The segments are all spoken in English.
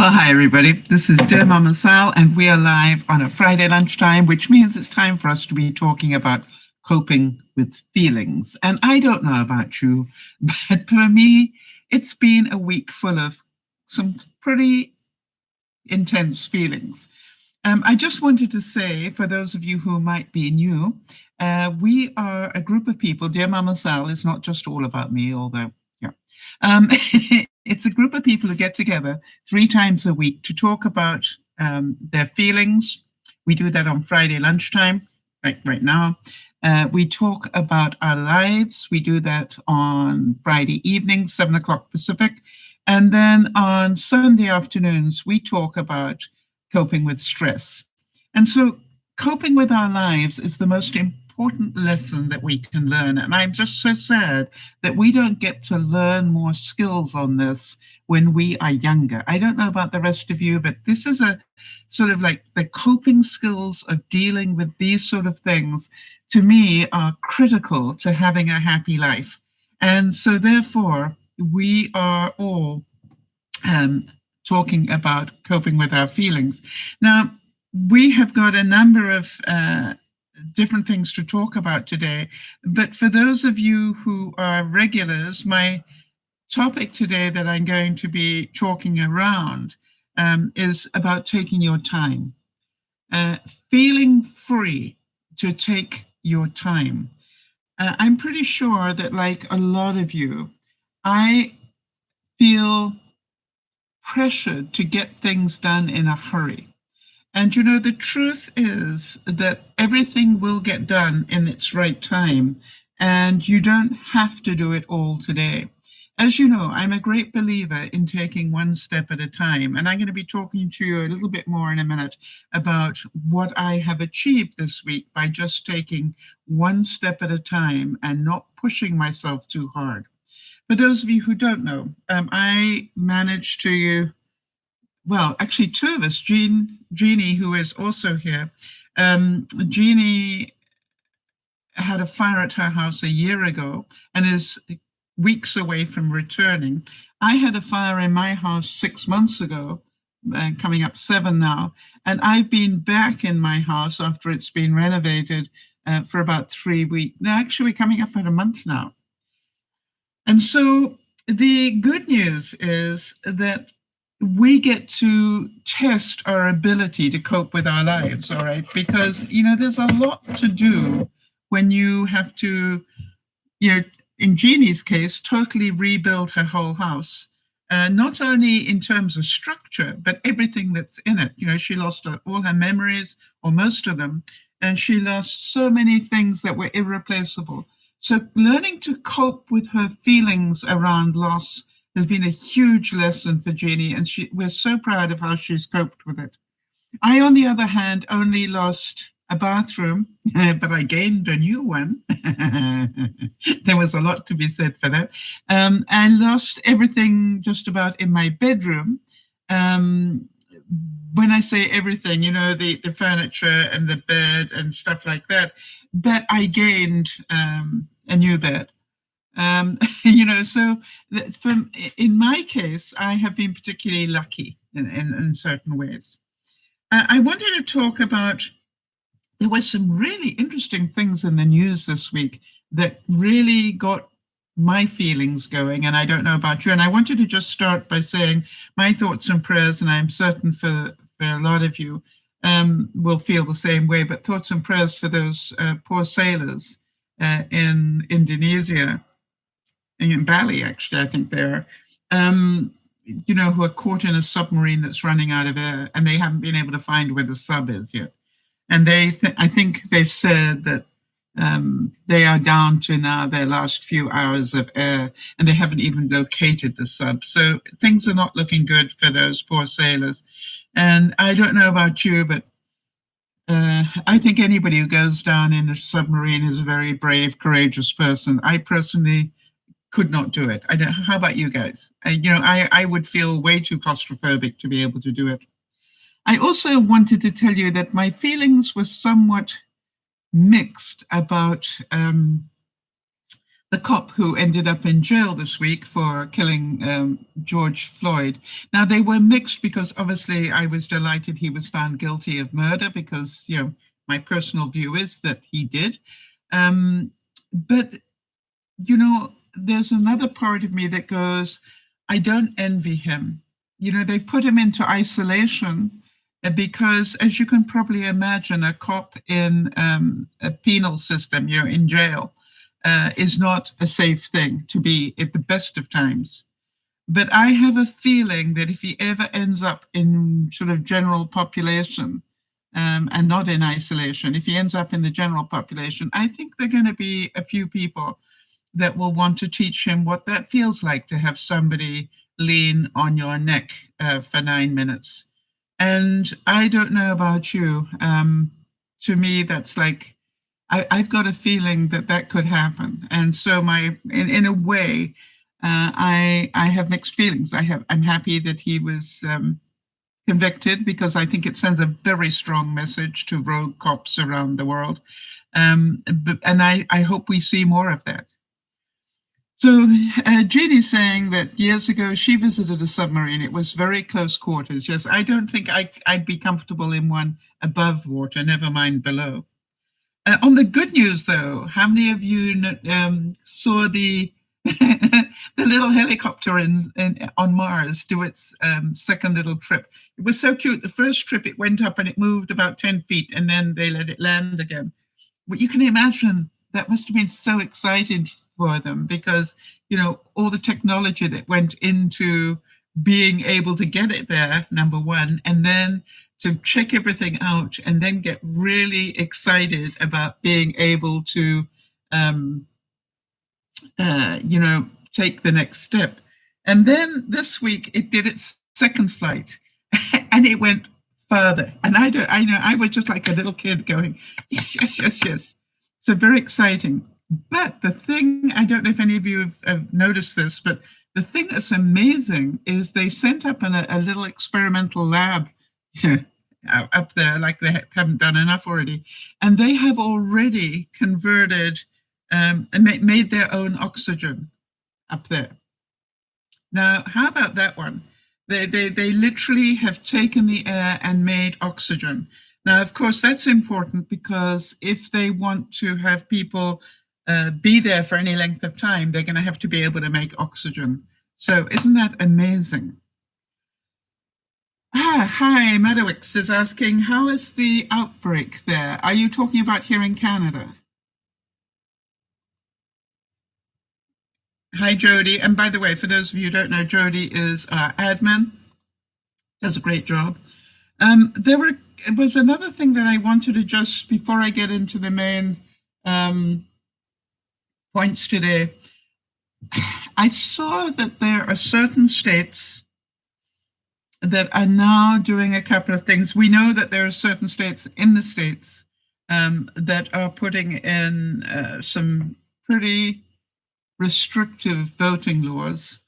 Well, hi, everybody. This is DearMamaSal, and we are live on a Friday lunchtime, which means it's time for us to be talking about coping with feelings. And I don't know about you, but for me, it's been a week full of some pretty intense feelings. I just wanted to say, for those of you who might be new, we are a group of people. DearMamaSal is not just all about me, although, yeah. It's a group of people who get together 3 times a week to talk about their feelings. We do that on Friday lunchtime, like right now. We talk about our lives. We do that on Friday evening, 7 o'clock Pacific. And then on Sunday afternoons, we talk about coping with stress. And so coping with our lives is the most important lesson that we can learn. And I'm just so sad that we don't get to learn more skills on this when we are younger. I don't know about the rest of you, but this is a sort of like the coping skills of dealing with these sort of things, to me, are critical to having a happy life. And so therefore, we are all talking about coping with our feelings. Now, we have got a number of different things to talk about today, but for those of you who are regulars, my topic today that I'm going to be talking around is about taking your time, feeling free to take your time. I'm pretty sure that, like a lot of you, I feel pressured to get things done in a hurry. And you know, the truth is that everything will get done in its right time, and you don't have to do it all today. As you know, I'm a great believer in taking one step at a time, and I'm going to be talking to you a little bit more in a minute about what I have achieved this week by just taking one step at a time and not pushing myself too hard. For those of you who don't know, I managed to, well, actually 2 of us, Jeannie, who is also here. Jeannie had a fire at her house a year ago and is weeks away from returning. I had a fire in my house 6 months ago, coming up 7 now, and I've been back in my house after it's been renovated for about 3 weeks. Now, actually coming up at a month now. And so the good news is that we get to test our ability to cope with our lives, all right? Because, you know, there's a lot to do when you have to, you know, in Jeannie's case, totally rebuild her whole house, not only in terms of structure, but everything that's in it. You know, she lost all her memories, or most of them, and she lost so many things that were irreplaceable. So learning to cope with her feelings around loss has been a huge lesson for Jeannie, and we're so proud of how she's coped with it. I, on the other hand, only lost a bathroom, but I gained a new one. There was a lot to be said for that. I lost everything just about in my bedroom. When I say everything, you know, the furniture and the bed and stuff like that, but I gained a new bed. You know, so in my case, I have been particularly lucky in certain ways. I wanted to talk about, there were some really interesting things in the news this week that really got my feelings going, and I don't know about you. And I wanted to just start by saying my thoughts and prayers, and I'm certain for a lot of you will feel the same way, but thoughts and prayers for those poor sailors in Indonesia, in Bali, actually, I think they're, you know, who are caught in a submarine that's running out of air, and they haven't been able to find where the sub is yet. And I think they've said that they are down to now their last few hours of air, and they haven't even located the sub. So things are not looking good for those poor sailors. And I don't know about you, but I think anybody who goes down in a submarine is a very brave, courageous person. I personally could not do it. How about you guys? You know, I would feel way too claustrophobic to be able to do it. I also wanted to tell you that my feelings were somewhat mixed about the the cop who ended up in jail this week for killing George Floyd. Now, they were mixed because obviously I was delighted he was found guilty of murder because, you know, my personal view is that he did. But, you know, there's another part of me that goes, I don't envy him. You know, they've put him into isolation because, as you can probably imagine, a cop in a penal system, you know, in jail, is not a safe thing to be at the best of times. But I have a feeling that if he ever ends up in sort of general population and not in isolation, if he ends up in the general population, I think there are going to be a few people that will want to teach him what that feels like to have somebody lean on your neck for 9 minutes. And I don't know about you. To me, that's like, I've got a feeling that that could happen. And so in a way, I have mixed feelings. I'm happy that he was convicted because I think it sends a very strong message to rogue cops around the world. And I hope we see more of that. So Jeannie's saying that years ago she visited a submarine. It was very close quarters. Yes, I don't think I'd be comfortable in one above water, never mind below. On the good news, though, how many of you saw the the little helicopter on Mars do its second little trip? It was so cute. The first trip, it went up and it moved about 10 feet, and then they let it land again. But you can imagine that must have been so exciting for them because, you know, all the technology that went into being able to get it there, number one, and then to check everything out and then get really excited about being able to, you know, take the next step. And then this week it did its second flight and it went further. And I know, I was just like a little kid going, yes, yes, yes, yes. So very exciting. But the thing, I don't know if any of you have noticed this, but the thing that's amazing is they sent up a little experimental lab up there, like they haven't done enough already. And they have already converted and made their own oxygen up there. Now, how about that one? They literally have taken the air and made oxygen. Now, of course, that's important because if they want to have people be there for any length of time, they're going to have to be able to make oxygen. So isn't that amazing? Hi, Madowix is asking, how is the outbreak there? Are you talking about here in Canada? Hi, Jody. And by the way, for those of you who don't know, Jody is our admin, does a great job. There was another thing that I wanted to just, before I get into the main points today, I saw that there are certain states that are now doing a couple of things. We know that there are certain states in the States that are putting in some pretty restrictive voting laws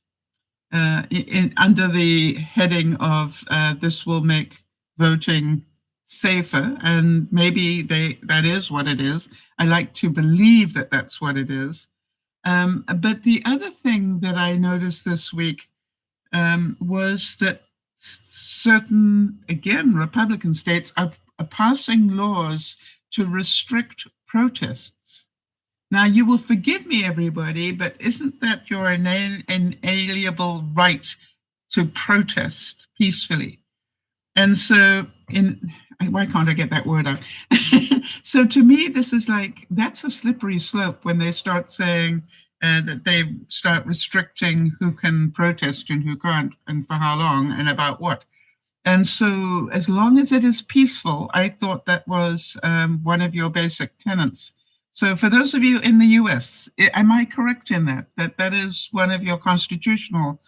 under the heading of this will make voting safer, and maybe that is what it is. I like to believe that that's what it is. But the other thing that I noticed this week was that certain, again, Republican states are passing laws to restrict protests. Now, you will forgive me, everybody, but isn't that your inalienable right to protest peacefully? And so, why can't I get that word out? So to me, this is like, that's a slippery slope when they start saying that they start restricting who can protest and who can't, and for how long, and about what. And so as long as it is peaceful, I thought that was one of your basic tenets. So for those of you in the US, am I correct in that that is one of your constitutional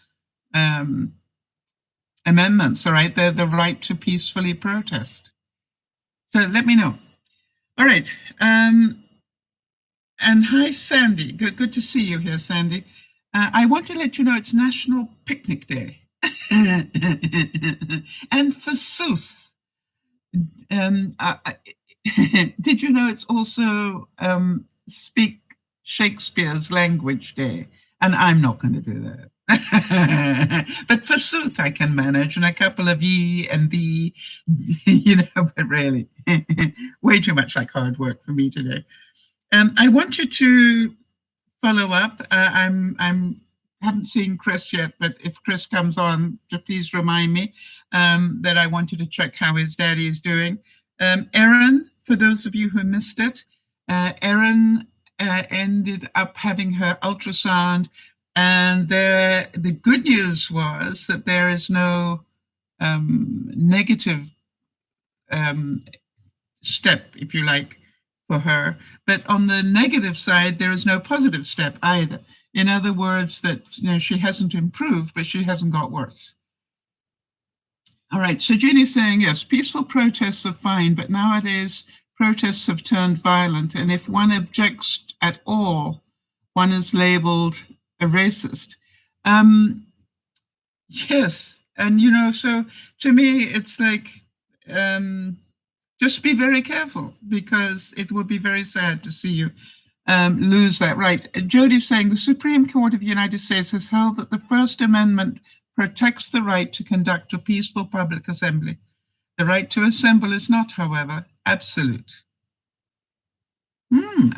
amendments, all right? The right to peacefully protest. So let me know. All right. And hi, Sandy. Good to see you here, Sandy. I want to let you know it's National Picnic Day. And forsooth, did you know it's also Shakespeare's Language Day, and I'm not going to do that. But forsooth I can manage, and a couple of ye and thee, but really, way too much like hard work for me today. I want you to follow up. I'm haven't seen Chris yet, but if Chris comes on, please remind me that I wanted to check how his daddy is doing. Erin, for those of you who missed it, Erin ended up having her ultrasound, and the good news was that there is no negative step, if you like, for her. But on the negative side, there is no positive step either. In other words, that she hasn't improved, but she hasn't got worse. All right, so Jeannie's saying, yes, peaceful protests are fine, but nowadays protests have turned violent, and if one objects at all, one is labeled a racist. Yes, and so to me, it's like, just be very careful, because it would be very sad to see you lose that right. Jody's saying the Supreme Court of the United States has held that the First Amendment protects the right to conduct a peaceful public assembly. The right to assemble is not, however, absolute.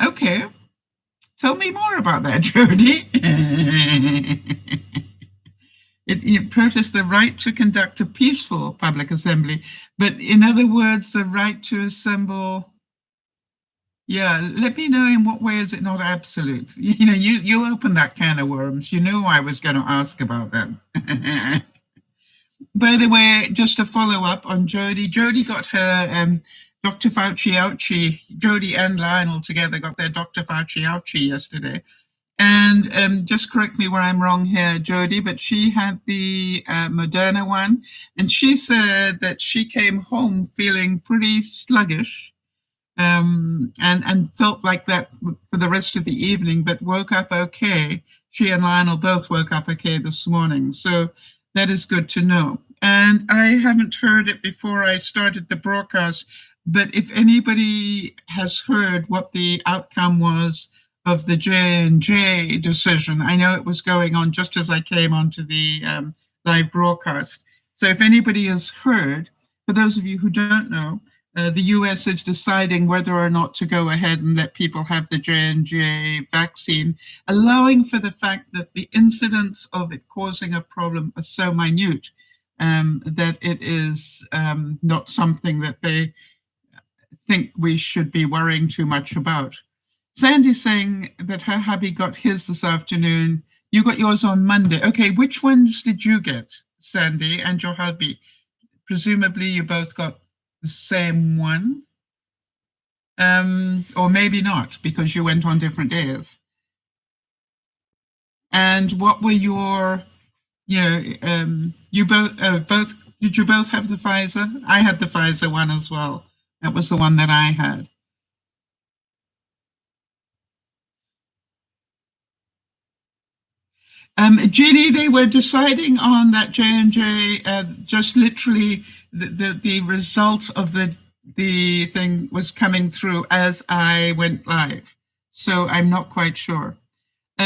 Okay. Tell me more about that, Jody. It protests the right to conduct a peaceful public assembly, but in other words, the right to assemble. Yeah, let me know in what way is it not absolute? You opened that can of worms. You knew I was going to ask about that. By the way, just to follow up on Jody, Jody got her Dr. Fauci ouchie. Jody and Lionel together got their Dr. Fauci ouchie yesterday. And just correct me where I'm wrong here, Jody, but she had the Moderna one, and she said that she came home feeling pretty sluggish, and felt like that for the rest of the evening, but woke up okay. She and Lionel both woke up okay this morning, so that is good to know. And I haven't heard it before I started the broadcast, but if anybody has heard what the outcome was of the J&J decision, I know it was going on just as I came onto the live broadcast. So if anybody has heard, for those of you who don't know, the US is deciding whether or not to go ahead and let people have the J&J vaccine, allowing for the fact that the incidence of it causing a problem is so minute that it is not something that they think we should be worrying too much about. Sandy's saying that her hubby got his this afternoon. You got yours on Monday. Okay, which ones did you get, Sandy, and your hubby? Presumably you both got the same one, or maybe not, because you went on different days. And what were your, you both, did you both have the Pfizer? I had the Pfizer one as well. That was the one that I had. Ginny, they were deciding on that J&J, just literally the result of the thing was coming through as I went live. So I'm not quite sure.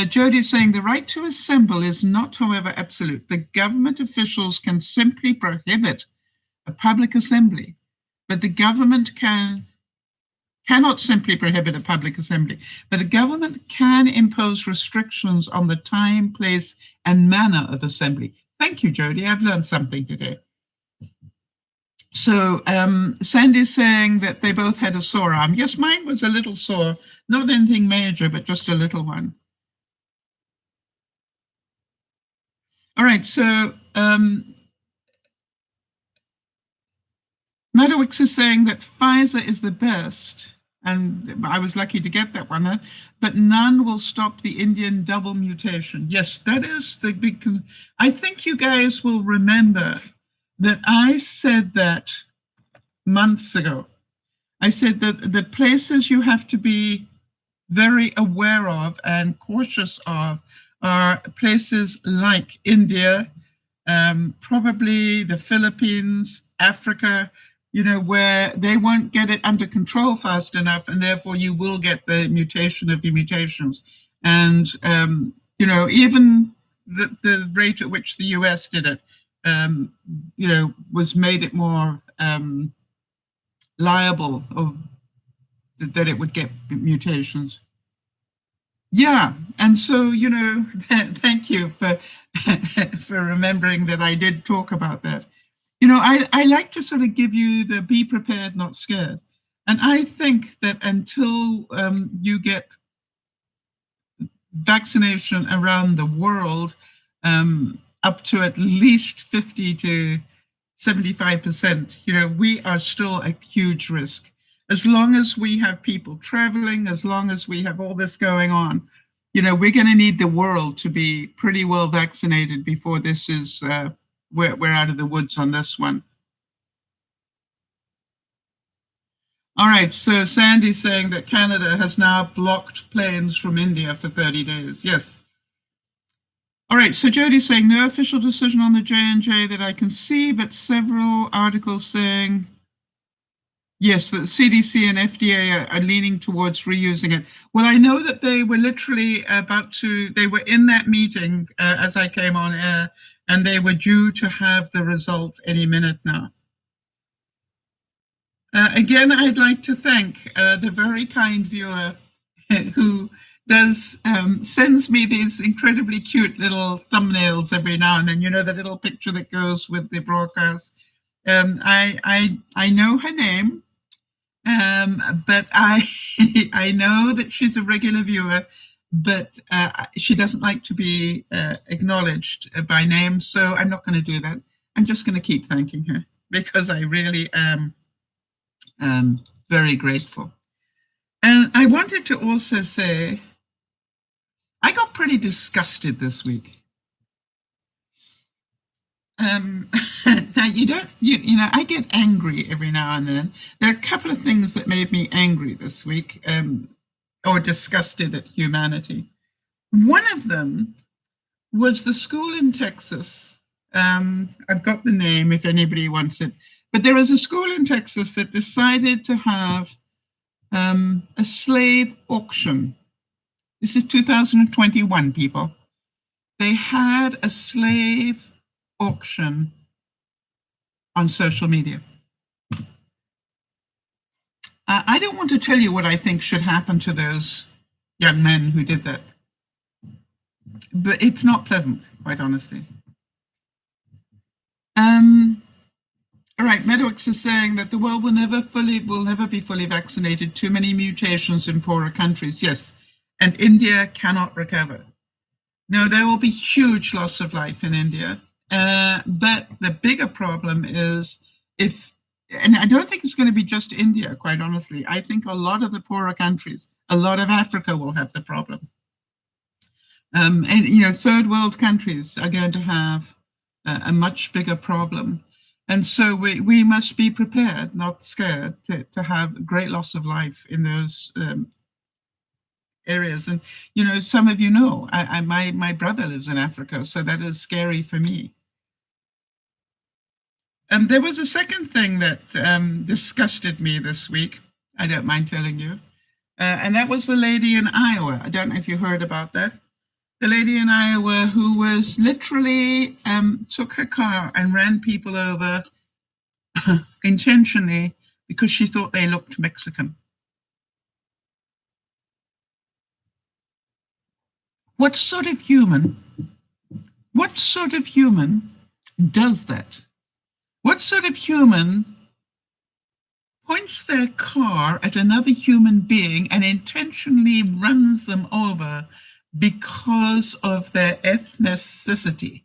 Jody is saying the right to assemble is not, however, absolute. The government officials can simply prohibit a public assembly, but the government cannot simply prohibit a public assembly, but the government can impose restrictions on the time, place, and manner of assembly. Thank you, Jody. I've learned something today. So Sandy's saying that they both had a sore arm. Yes, mine was a little sore, not anything major, but just a little one. All right, so Madowix is saying that Pfizer is the best, and I was lucky to get that one, but none will stop the Indian double mutation. Yes, that is the big, I think you guys will remember that I said that months ago. I said that the places you have to be very aware of and cautious of are places like India, probably the Philippines, Africa, where they won't get it under control fast enough, and therefore you will get the mutation of the mutations. And, even the rate at which the US did it, was made it more liable that it would get mutations. Yeah, and so, thank you for for remembering that I did talk about that. I like to sort of give you the be prepared, not scared. And I think that until you get vaccination around the world, up to at least 50 to 75%, we are still at huge risk. As long as we have people traveling, as long as we have all this going on, we're going to need the world to be pretty well vaccinated before this is, we're out of the woods on this one. All right, so Sandy's saying that Canada has now blocked planes from India for 30 days. Yes. All right, so Jody's saying no official decision on the J&J that I can see, but several articles saying, yes, that the CDC and FDA are leaning towards reusing it. Well, I know that they were literally they were in that meeting as I came on air, and they were due to have the results any minute now. Again, I'd like to thank the very kind viewer who sends me these incredibly cute little thumbnails every now and then, the little picture that goes with the broadcast. I know her name, but I know that she's a regular viewer, but she doesn't like to be acknowledged by name, so I'm not going to do that. I'm just going to keep thanking her because I really am very grateful. And I wanted to also say, I got pretty disgusted this week. Now I get angry every now and then. There are a couple of things that made me angry this week, or disgusted at humanity. One of them was the school in Texas. I've got the name if anybody wants it. But there was a school in Texas that decided to have a slave auction. This is 2021, people. They had a slave auction on social media. I don't want to tell you what I think should happen to those young men who did that. But it's not pleasant, quite honestly. All right, Meadows is saying that the world will never be fully vaccinated. Too many mutations in poorer countries. Yes, and India cannot recover. No, there will be huge loss of life in India. But the bigger problem is and I don't think it's going to be just India, quite honestly. I think a lot of the poorer countries, a lot of Africa will have the problem. And, third world countries are going to have a much bigger problem. And so we must be prepared, not scared, to have great loss of life in those areas. And, some of my brother lives in Africa, so that is scary for me. There was a second thing that disgusted me this week. I don't mind telling you. And that was the lady in Iowa. I don't know if you heard about that. The lady in Iowa who was literally took her car and ran people over intentionally because she thought they looked Mexican. What sort of human does that? What sort of human points their car at another human being and intentionally runs them over because of their ethnicity?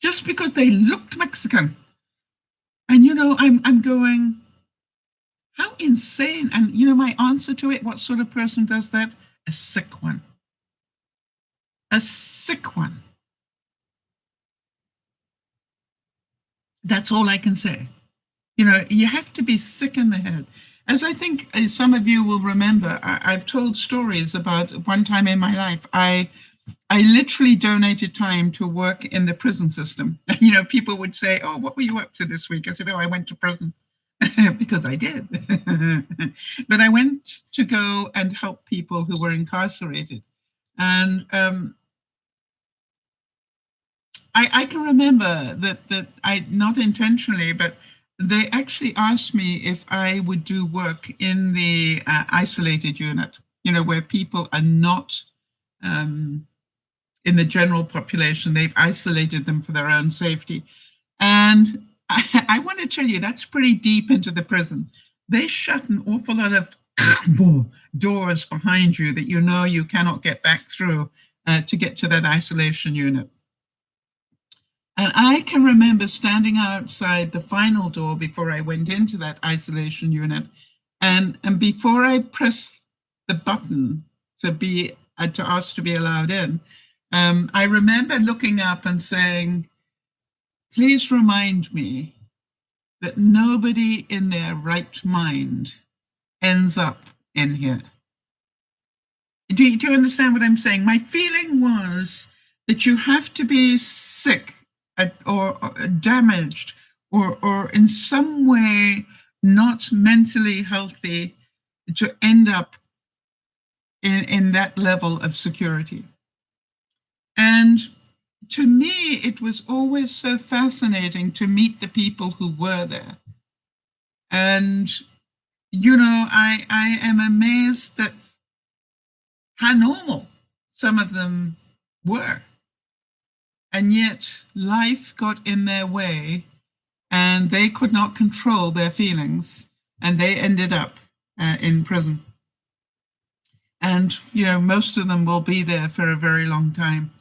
Just because they looked Mexican. And, I'm going, how insane. And, my answer to it, what sort of person does that? A sick one. A sick one. That's all I can say. You have to be sick in the head. As I think some of you will remember, I've told stories about one time in my life, I I literally donated time to work in the prison system. People would say, "Oh, what were you up to this week?" I said, "Oh, I went to prison." Because I did. But I went to go and help people who were incarcerated. And I can remember that I, not intentionally, but they actually asked me if I would do work in the isolated unit, where people are not in the general population. They've isolated them for their own safety. And I want to tell you, that's pretty deep into the prison. They shut an awful lot of doors behind you that you cannot get back through to get to that isolation unit. And I can remember standing outside the final door before I went into that isolation unit. And before I pressed the button to ask to be allowed in, I remember looking up and saying, "Please remind me that nobody in their right mind ends up in here." Do you understand what I'm saying? My feeling was that you have to be sick or damaged or in some way not mentally healthy to end up in that level of security. And to me, it was always so fascinating to meet the people who were there. And, I am amazed that how normal some of them were. And yet life got in their way and they could not control their feelings and they ended up in prison. And, most of them will be there for a very long time.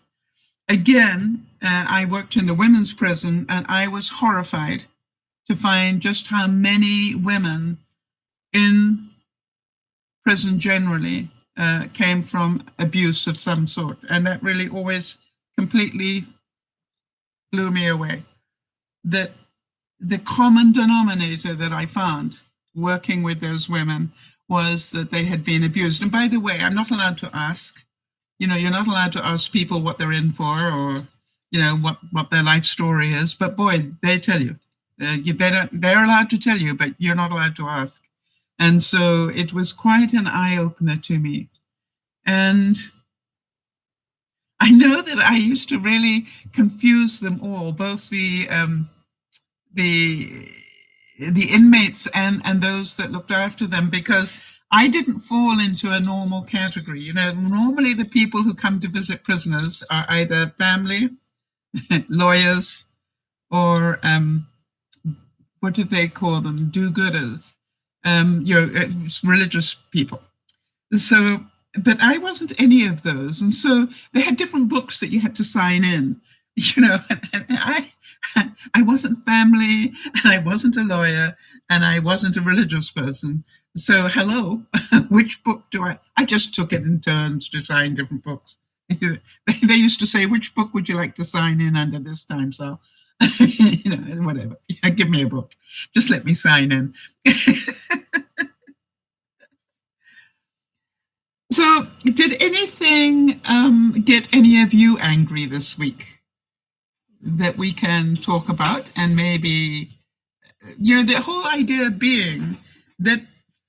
Again, I worked in the women's prison and I was horrified to find just how many women in prison generally came from abuse of some sort. And that really always completely blew me away. That the common denominator that I found working with those women was that they had been abused. And by the way, I'm not allowed to ask. You're not allowed to ask people what they're in for or, what their life story is. But boy, they tell you. They're allowed to tell you, but you're not allowed to ask. And so it was quite an eye-opener to me. And I know that I used to really confuse them all, both the inmates and those that looked after them, because I didn't fall into a normal category. Normally the people who come to visit prisoners are either family, lawyers, or what do they call them? Do-gooders, religious people. So, but I wasn't any of those. And so they had different books that you had to sign in, and I wasn't family, and I wasn't a lawyer, and I wasn't a religious person. So, hello, which book do I just took it in turns to sign different books. They used to say, "Which book would you like to sign in under this time, Sal?" Whatever. Give me a book. Just let me sign in. So, did anything get any of you angry this week that we can talk about? And maybe, the whole idea being that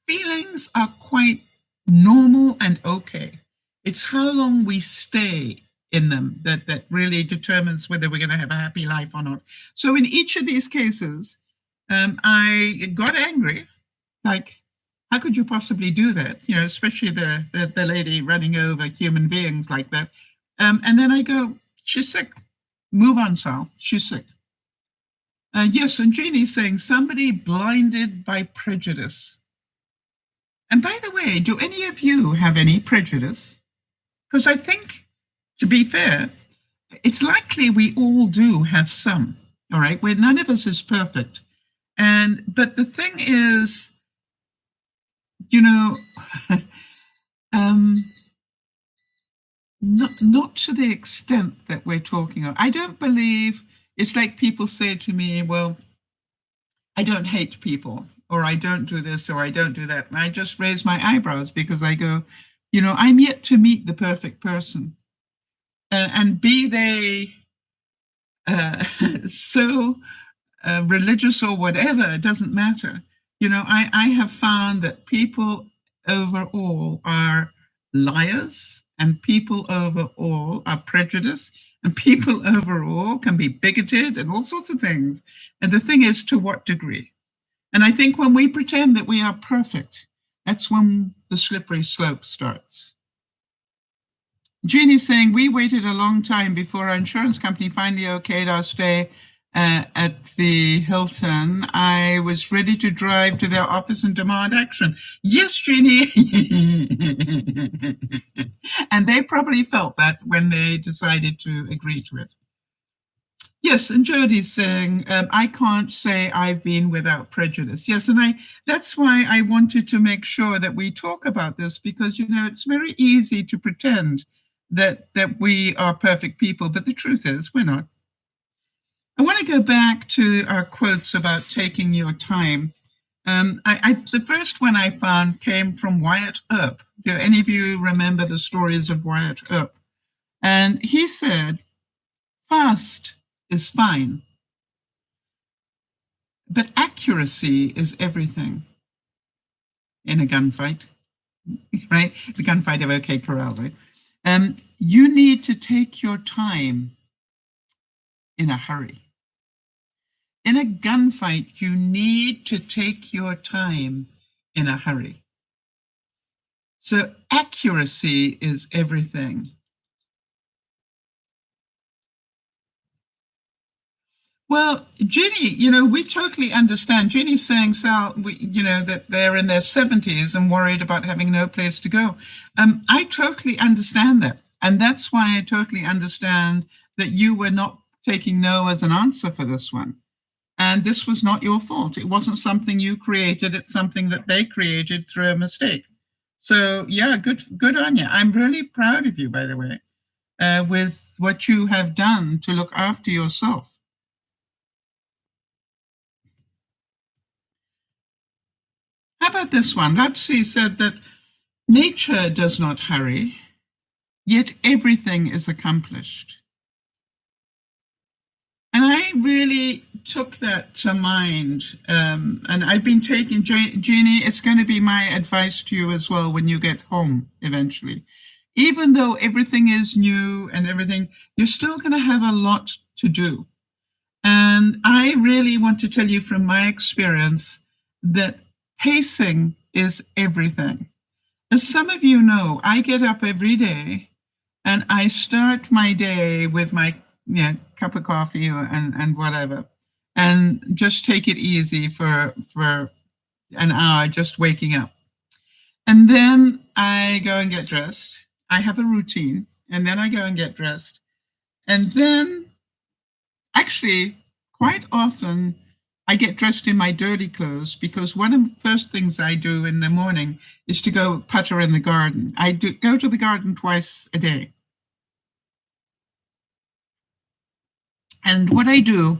feelings are quite normal and okay. It's how long we stay in them that really determines whether we're going to have a happy life or not. So in each of these cases, I got angry, like, how could you possibly do that? Especially the lady running over human beings like that. And then I go, she's sick. Move on, Sal. She's sick. Yes, and Jeannie's saying somebody blinded by prejudice. And by the way, do any of you have any prejudice? Because I think, to be fair, it's likely we all do have some, all right, where none of us is perfect. But the thing is, not to the extent that we're talking of. I don't believe, it's like people say to me, well, I don't hate people, or I don't do this, or I don't do that. And I just raise my eyebrows because I go, I'm yet to meet the perfect person. and be they so religious or whatever, it doesn't matter. You know, I have found that people overall are liars, and people overall are prejudiced, and people overall can be bigoted and all sorts of things. And the thing is, to what degree? And I think when we pretend that we are perfect, that's when the slippery slope starts. Jeannie's saying, we waited a long time before our insurance company finally okayed our stay at the Hilton. I was ready to drive to their office and demand action. Yes, Jeannie. And they probably felt that when they decided to agree to it. Yes, and Jodie's saying, I can't say I've been without prejudice. Yes, and that's why I wanted to make sure that we talk about this, because, you know, it's very easy to pretend that we are perfect people, but the truth is we're not. I want to go back to our quotes about taking your time. The first one I found came from Wyatt Earp. Do any of you remember the stories of Wyatt Earp? And he said, fast is fine, but accuracy is everything in a gunfight, right? The gunfight of OK Corral, right? You need to take your time in a hurry. In a gunfight, you need to take your time in a hurry. So accuracy is everything. Well, Ginny, you know, we totally understand. Ginny's saying, Sal, that they're in their 70s and worried about having no place to go. I totally understand that. And that's why I totally understand that you were not taking no as an answer for this one. And this was not your fault. It wasn't something you created. It's something that they created through a mistake. So yeah, good on you. I'm really proud of you, by the way, with what you have done to look after yourself. How about this one? Latsi said that nature does not hurry, yet everything is accomplished. And I really took that to mind. And I've been taking, Jeannie, it's going to be my advice to you as well when you get home eventually. Even though everything is new and everything, you're still going to have a lot to do. And I really want to tell you from my experience that pacing is everything. As some of you know, I get up every day and I start my day with my cup of coffee and whatever, and just take it easy for an hour, just waking up. And then I go and get dressed. I have a routine, and then I go and get dressed. And then actually, quite often, I get dressed in my dirty clothes, because one of the first things I do in the morning is to go putter in the garden. I go to the garden twice a day. And what I do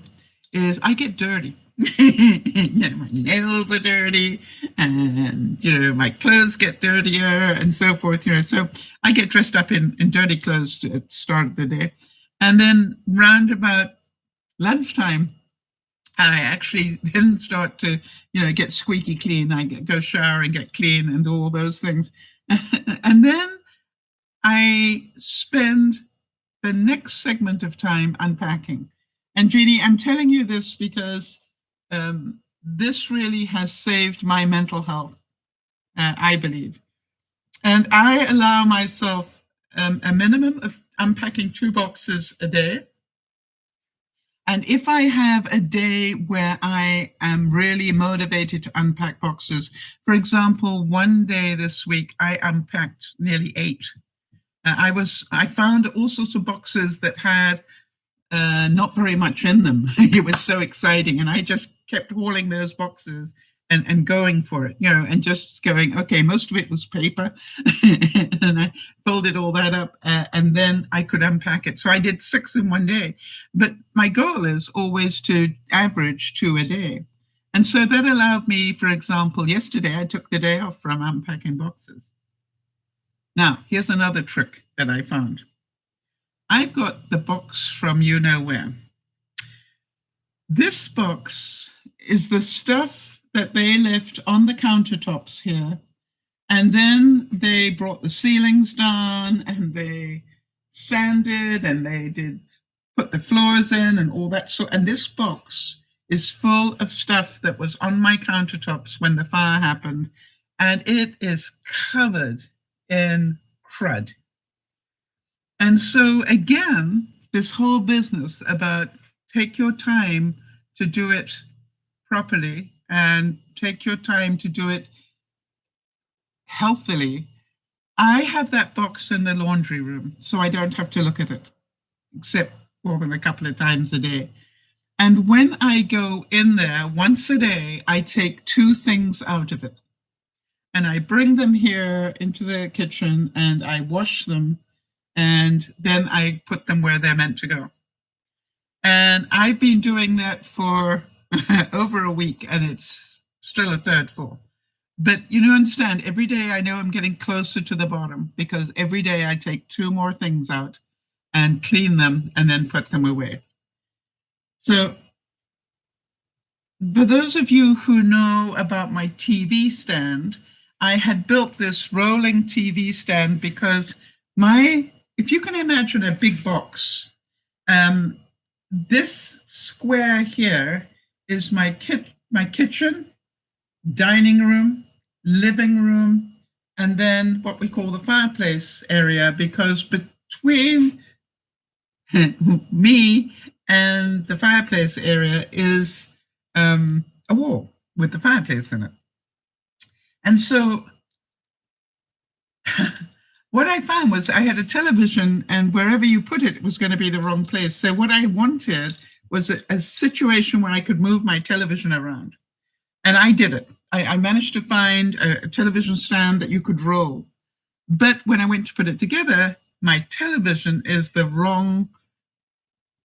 is I get dirty. My nails are dirty, and my clothes get dirtier, and so forth. So I get dressed up in dirty clothes at the start of the day, and then round about lunchtime, I actually then start to get squeaky clean. I go shower and get clean and all those things, and then I spend the next segment of time unpacking. And Jeannie, I'm telling you this because this really has saved my mental health, I believe. And I allow myself a minimum of unpacking 2 boxes a day. And if I have a day where I am really motivated to unpack boxes, for example, one day this week, I unpacked nearly 8. I found all sorts of boxes that had not very much in them. It was so exciting. And I just kept hauling those boxes and going for it, and just going, okay, most of it was paper. And I folded all that up and then I could unpack it. So I did 6 in one day. But my goal is always to average 2 a day. And so that allowed me, for example, yesterday, I took the day off from unpacking boxes. Now, here's another trick that I found. I've got the box from you know where. This box is the stuff that they left on the countertops here. And then they brought the ceilings down and they sanded and they did put the floors in and all that. So, and this box is full of stuff that was on my countertops when the fire happened. And it is covered in crud. And so again, this whole business about take your time to do it properly and take your time to do it healthily. I have that box in the laundry room, so I don't have to look at it, except more than a couple of times a day. And when I go in there once a day, I take 2 things out of it. And I bring them here into the kitchen and I wash them. And then I put them where they're meant to go. And I've been doing that for over a week, and it's still a third full. But you understand, every day I know I'm getting closer to the bottom because every day I take 2 more things out and clean them and then put them away. So for those of you who know about my TV stand, I had built this rolling TV stand because if you can imagine a big box, this square here is my kitchen, dining room, living room, and then what we call the fireplace area, because between me and the fireplace area is a wall with the fireplace in it. And so what I found was I had a television, and wherever you put it, it was going to be the wrong place. So what I wanted was a situation where I could move my television around. And I did it. I managed to find a television stand that you could roll. But when I went to put it together, my television is the wrong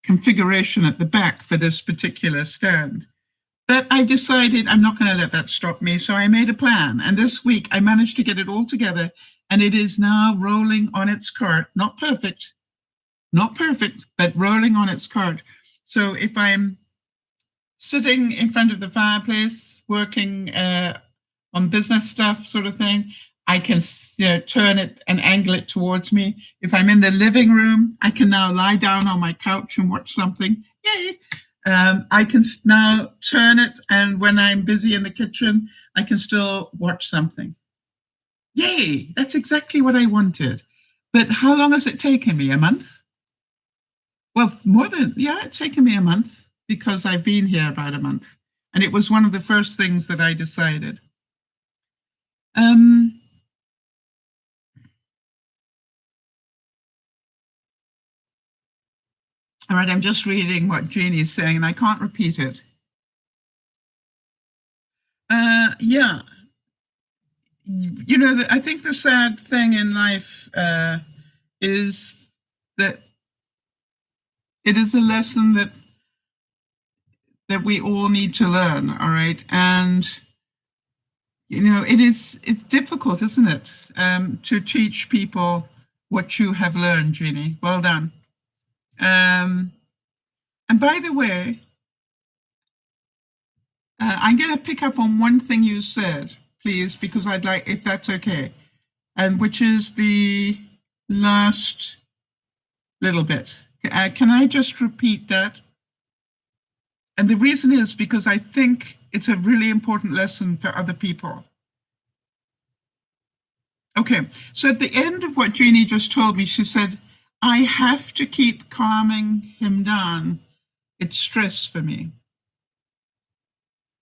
configuration at the back for this particular stand. But I decided I'm not going to let that stop me. So I made a plan. And this week I managed to get it all together. And it is now rolling on its cart. Not perfect, but rolling on its cart. So if I'm sitting in front of the fireplace, working on business stuff sort of thing, I can turn it and angle it towards me. If I'm in the living room, I can now lie down on my couch and watch something. Yay! I can now turn it, and when I'm busy in the kitchen, I can still watch something. Yay! That's exactly what I wanted. But how long has it taken me? A month? Well, it's taken me a month because I've been here about a month. And it was one of the first things that I decided. All right, I'm just reading what Jeannie is saying, and I can't repeat it. Yeah. I think the sad thing in life is that it is a lesson that we all need to learn, all right? And, it's difficult, isn't it, to teach people what you have learned, Jeannie. Well done. And by the way, I'm going to pick up on one thing you said, please, because I'd like, if that's okay, and which is the last little bit. Can I just repeat that? And the reason is because I think it's a really important lesson for other people. Okay, so at the end of what Jeannie just told me, she said, I have to keep calming him down. It's stress for me.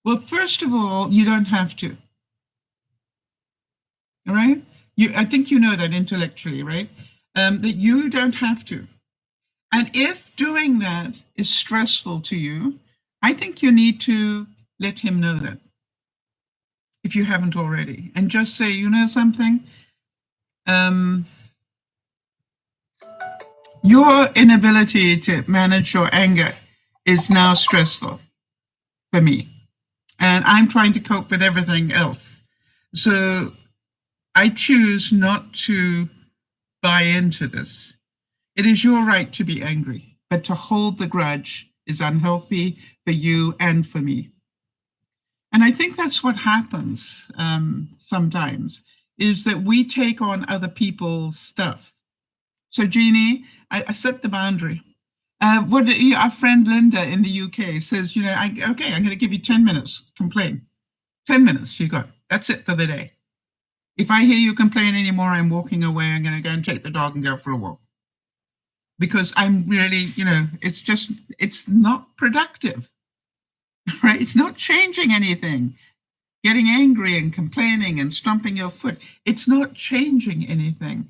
Well, first of all, you don't have to. All right? I think you know that intellectually, right? That you don't have to. And if doing that is stressful to you, I think you need to let him know that, if you haven't already, and just say, you know something? Your inability to manage your anger is now stressful for me. And I'm trying to cope with everything else. So I choose not to buy into this. It is your right to be angry, but to hold the grudge is unhealthy for you and for me. And I think that's what happens sometimes, is that we take on other people's stuff. So, Jeannie, I set the boundary. Our friend Linda in the UK says, okay, I'm going to give you 10 minutes, complain. 10 minutes, you got. That's it for the day. If I hear you complain anymore, I'm walking away. I'm going to go and take the dog and go for a walk. Because I'm really, it's not productive, right? It's not changing anything. Getting angry and complaining and stomping your foot, it's not changing anything.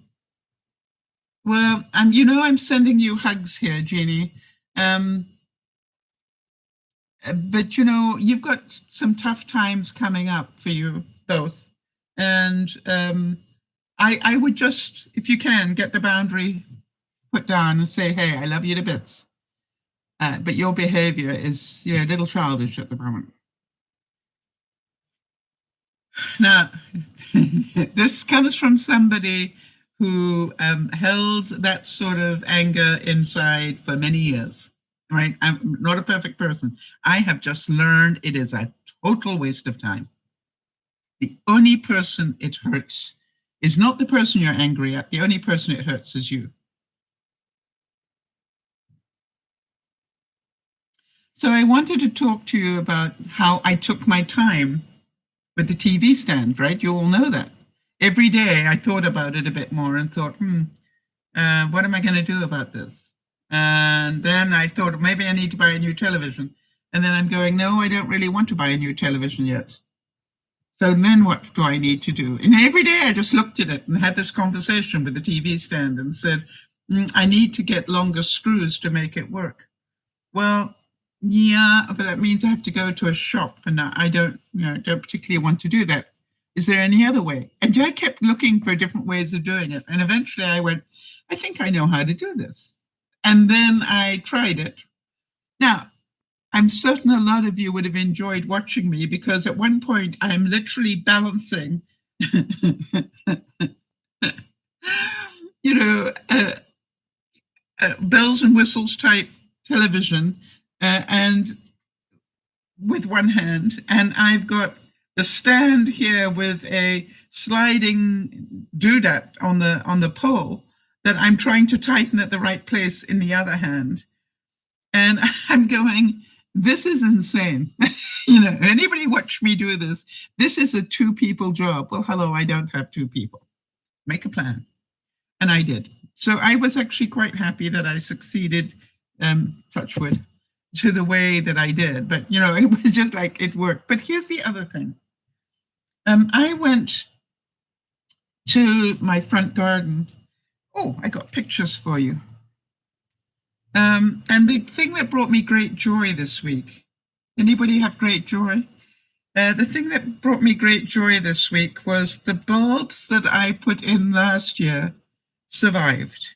Well, I'm sending you hugs here, Jeannie. But, you've got some tough times coming up for you both. And I would just, if you can, get the boundary put down and say, hey, I love you to bits. But your behavior is, a little childish at the moment. Now, this comes from somebody who held that sort of anger inside for many years, right? I'm not a perfect person. I have just learned it is a total waste of time. The only person it hurts is not the person you're angry at. The only person it hurts is you. So I wanted to talk to you about how I took my time with the TV stand, right? You all know that. Every day I thought about it a bit more and thought, what am I going to do about this? And then I thought, maybe I need to buy a new television. And then I'm going, no, I don't really want to buy a new television yet. So then what do I need to do? And every day I just looked at it and had this conversation with the TV stand and said, I need to get longer screws to make it work. Well, yeah, but that means I have to go to a shop, and I don't particularly want to do that. Is there any other way? And I kept looking for different ways of doing it. And eventually I went, I think I know how to do this. And then I tried it. Now, I'm certain a lot of you would have enjoyed watching me, because at one point I'm literally balancing, bells and whistles type television, and with one hand, and I've got the stand here with a sliding doodad on the pole that I'm trying to tighten at the right place in the other hand. And I'm going, this is insane. Anybody watch me do this? This is a 2-people job. Well, hello, I don't have 2 people. Make a plan. And I did. So I was actually quite happy that I succeeded, touch wood, to the way that I did. But, it was just like it worked. But here's the other thing. I went to my front garden. Oh, I got pictures for you. And the thing that brought me great joy this week, anybody have great joy? The thing that brought me great joy this week was the bulbs that I put in last year survived.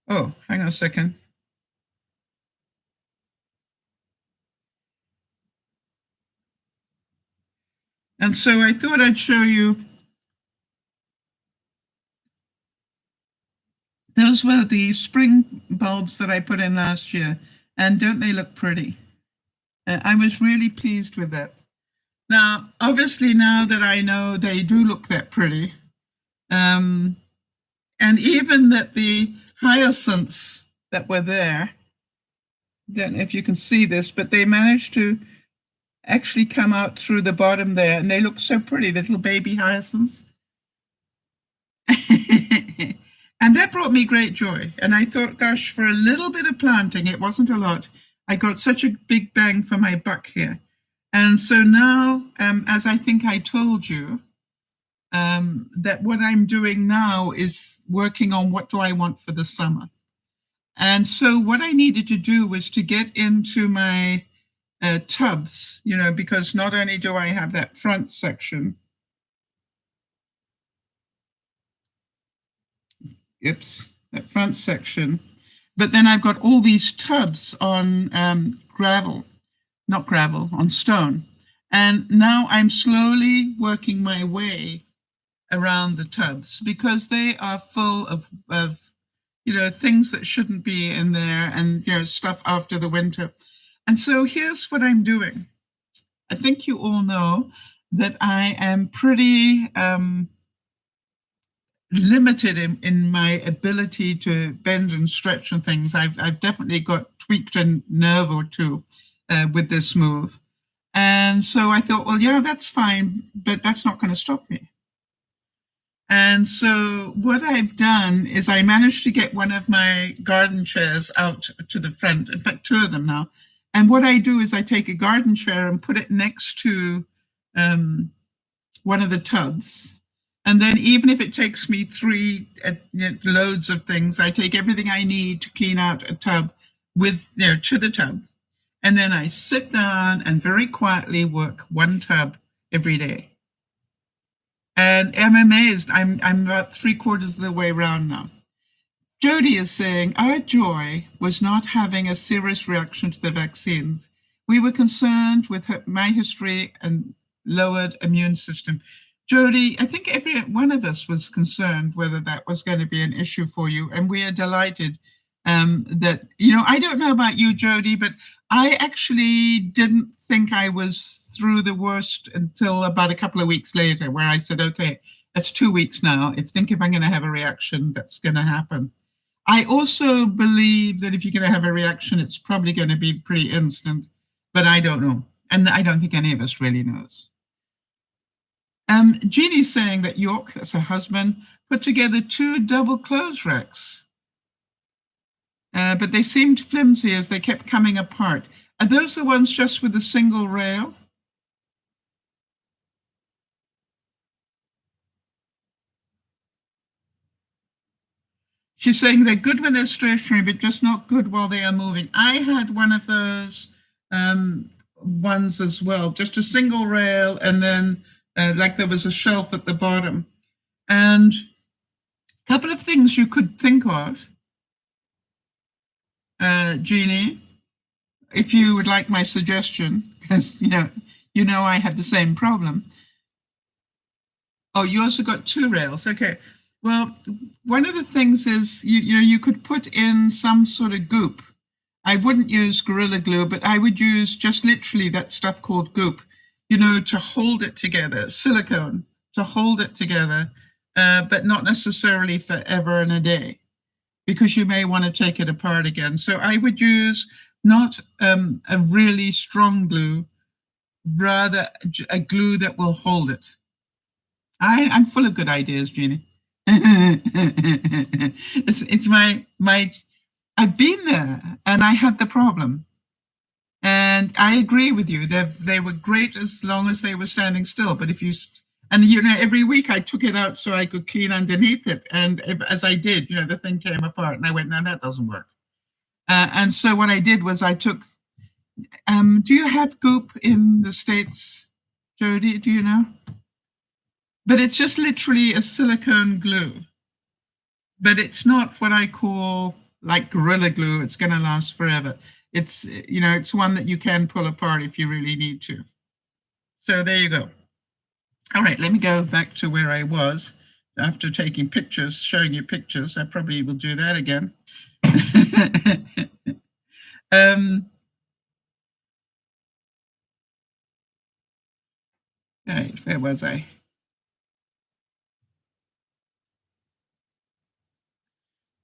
Oh, hang on a second. And so I thought I'd show you. Those were the spring bulbs that I put in last year. And don't they look pretty? I was really pleased with that. Now, obviously, now that I know they do look that pretty, and even that the hyacinths that were there, don't know if you can see this, but they managed to actually come out through the bottom there, and they look so pretty, little baby hyacinths. And that brought me great joy. And I thought, gosh, for a little bit of planting, it wasn't a lot, I got such a big bang for my buck here. And so now, as I think I told you, that what I'm doing now is working on what do I want for the summer. And so what I needed to do was to get into my tubs, because not only do I have that front section, that front section, but then I've got all these tubs on on stone. And now I'm slowly working my way around the tubs, because they are full of things that shouldn't be in there, and, stuff after the winter. And so here's what I'm doing. I think you all know that I am pretty limited in my ability to bend and stretch and things. I've definitely got tweaked a nerve or two with this move. And so I thought, well, yeah, that's fine, but that's not going to stop me. And so what I've done is I managed to get one of my garden chairs out to the front, in fact, 2 of them now. And what I do is I take a garden chair and put it next to one of the tubs. And then even if it takes me 3 loads of things, I take everything I need to clean out a tub to the tub. And then I sit down and very quietly work 1 tub every day. And I'm amazed. I'm about 3/4 of the way around now. Jody is saying, our joy was not having a serious reaction to the vaccines. We were concerned with my history and lowered immune system. Jody, I think every one of us was concerned whether that was going to be an issue for you. And we are delighted that, I don't know about you, Jody, but I actually didn't think I was through the worst until about a couple of weeks later, where I said, okay, that's 2 weeks now. If I'm going to have a reaction, that's going to happen. I also believe that if you're going to have a reaction, it's probably going to be pretty instant, but I don't know. And I don't think any of us really knows. Jeannie's saying that York, that's her husband, put together 2 double clothes racks. But they seemed flimsy as they kept coming apart. Are those the ones just with the single rail? She's saying they're good when they're stationary, but just not good while they are moving. I had one of those ones as well, just a single rail, and then like there was a shelf at the bottom. And a couple of things you could think of, Jeannie, if you would like my suggestion, because I had the same problem. Oh, you also got 2 rails. Okay. Well, one of the things is you could put in some sort of goop. I wouldn't use Gorilla Glue, but I would use just literally that stuff called goop, to hold it together, silicone to hold it together, but not necessarily forever and a day, because you may want to take it apart again. So I would use not a really strong glue, rather a glue that will hold it. I'm full of good ideas, Jeannie. it's my I've been there and I had the problem. And I agree with you. They were great as long as they were standing still. But if you, and every week I took it out so I could clean underneath it. And as I did, the thing came apart and I went, no, that doesn't work. And so what I did was I took, do you have goop in the States, Jody? Do you know? But it's just literally a silicone glue. But it's not what I call like Gorilla Glue. It's going to last forever. It's, it's one that you can pull apart if you really need to. So there you go. All right, let me go back to where I was after taking pictures, showing you pictures. I probably will do that again. Right, where was I?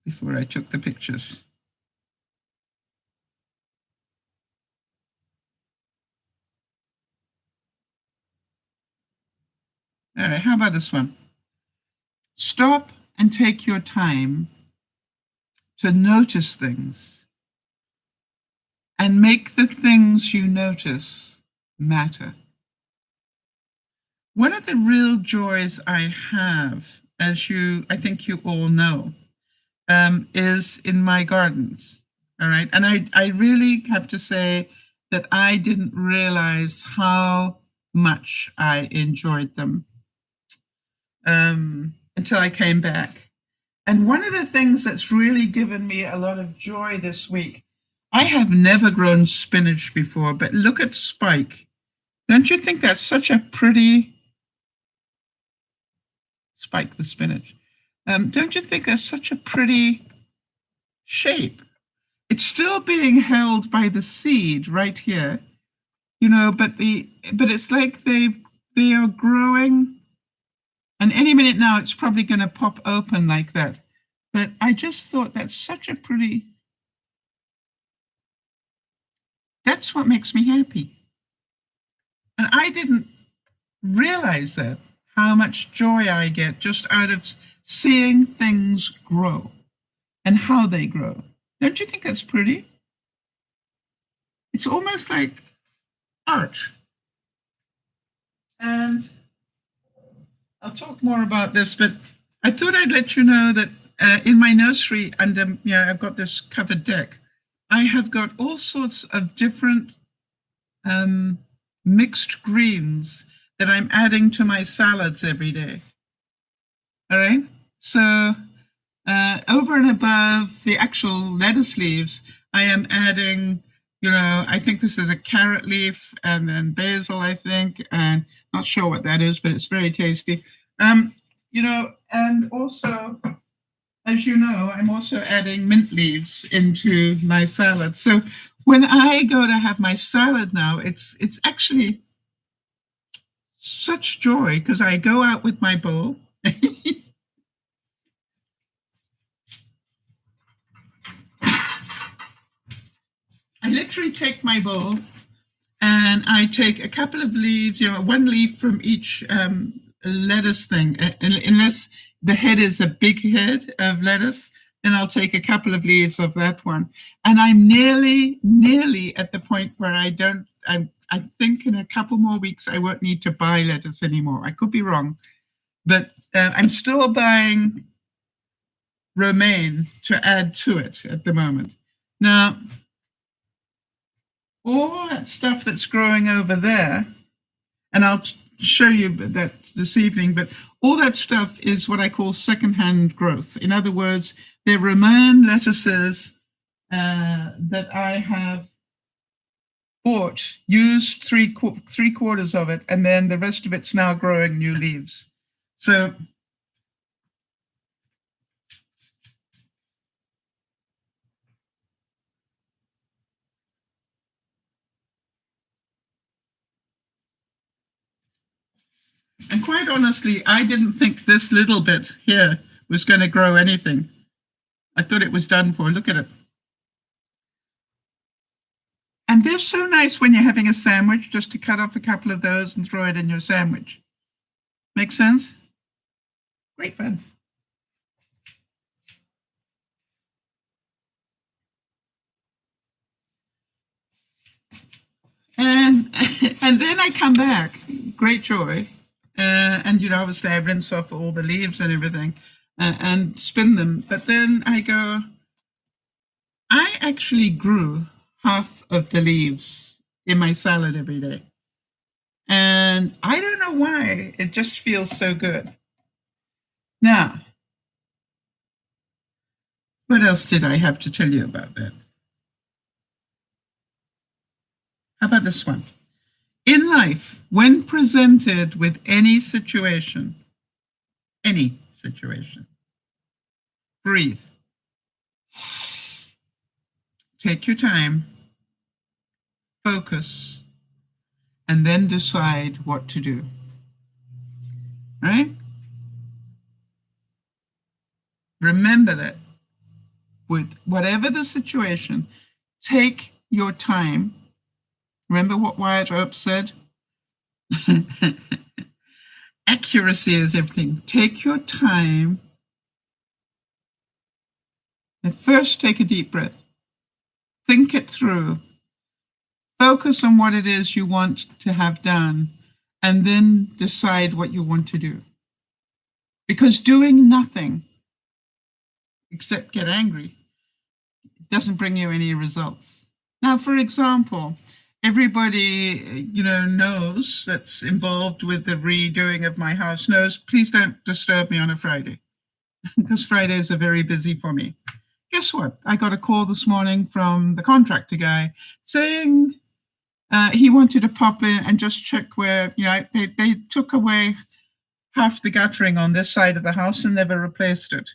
Before I took the pictures. All right, how about this one? Stop and take your time to notice things and make the things you notice matter. One of the real joys I have, as I think you all know, is in my gardens. All right. And I really have to say that I didn't realize how much I enjoyed them until I came back. And one of the things that's really given me a lot of joy this week, I have never grown spinach before, but look at Spike. Don't you think that's such a pretty Spike the spinach? Don't you think that's such a pretty shape. It's still being held by the seed right here, you know, but it's like they are growing, and any minute now it's probably going to pop open like that. But I just thought that's such a pretty, that's what makes me happy. And I didn't realize that, how much joy I get just out of seeing things grow and how they grow. Don't you think that's pretty? It's almost like art. And I'll talk more about this, but I thought I'd let you know that in my nursery, and I've got this covered deck. I have got all sorts of different mixed greens that I'm adding to my salads every day. All right. So over and above the actual lettuce leaves, I am adding, I think this is a carrot leaf and then basil, I think, and not sure what that is, but it's very tasty. And also, as you know, I'm also adding mint leaves into my salad. So when I go to have my salad now, it's actually such joy because I go out with my bowl. I literally take my bowl and I take a couple of leaves, one leaf from each lettuce thing, unless the head is a big head of lettuce, then I'll take a couple of leaves of that one. And I'm nearly at the point where I think in a couple more weeks, I won't need to buy lettuce anymore. I could be wrong, but I'm still buying romaine to add to it at the moment. Now, all that stuff that's growing over there, and I'll show you that this evening, but all that stuff is what I call secondhand growth. In other words, they're romaine lettuces that I have bought, used three quarters of it, and then the rest of it's now growing new leaves. So and quite honestly, I didn't think this little bit here was going to grow anything. I thought it was done for. Look at it. And they're so nice when you're having a sandwich, just to cut off a couple of those and throw it in your sandwich. Make sense? Great fun. And then I come back, great joy. And obviously I rinse off all the leaves and everything and spin them. But then I go, I actually grew half of the leaves in my salad every day. And I don't know why, it just feels so good. Now, what else did I have to tell you about that? How about this one? In life, when presented with any situation, breathe. Take your time, focus, and then decide what to do. All right? Remember that with whatever the situation, take your time. Remember what Wyatt Earp said? Accuracy is everything. Take your time and first take a deep breath. Think it through. Focus on what it is you want to have done, and then decide what you want to do. Because doing nothing except get angry doesn't bring you any results. Now, for example, everybody, knows that's involved with the redoing of my house knows, please don't disturb me on a Friday because Fridays are very busy for me. Guess what? I got a call this morning from the contractor guy saying he wanted to pop in and just check where, they took away half the guttering on this side of the house and never replaced it.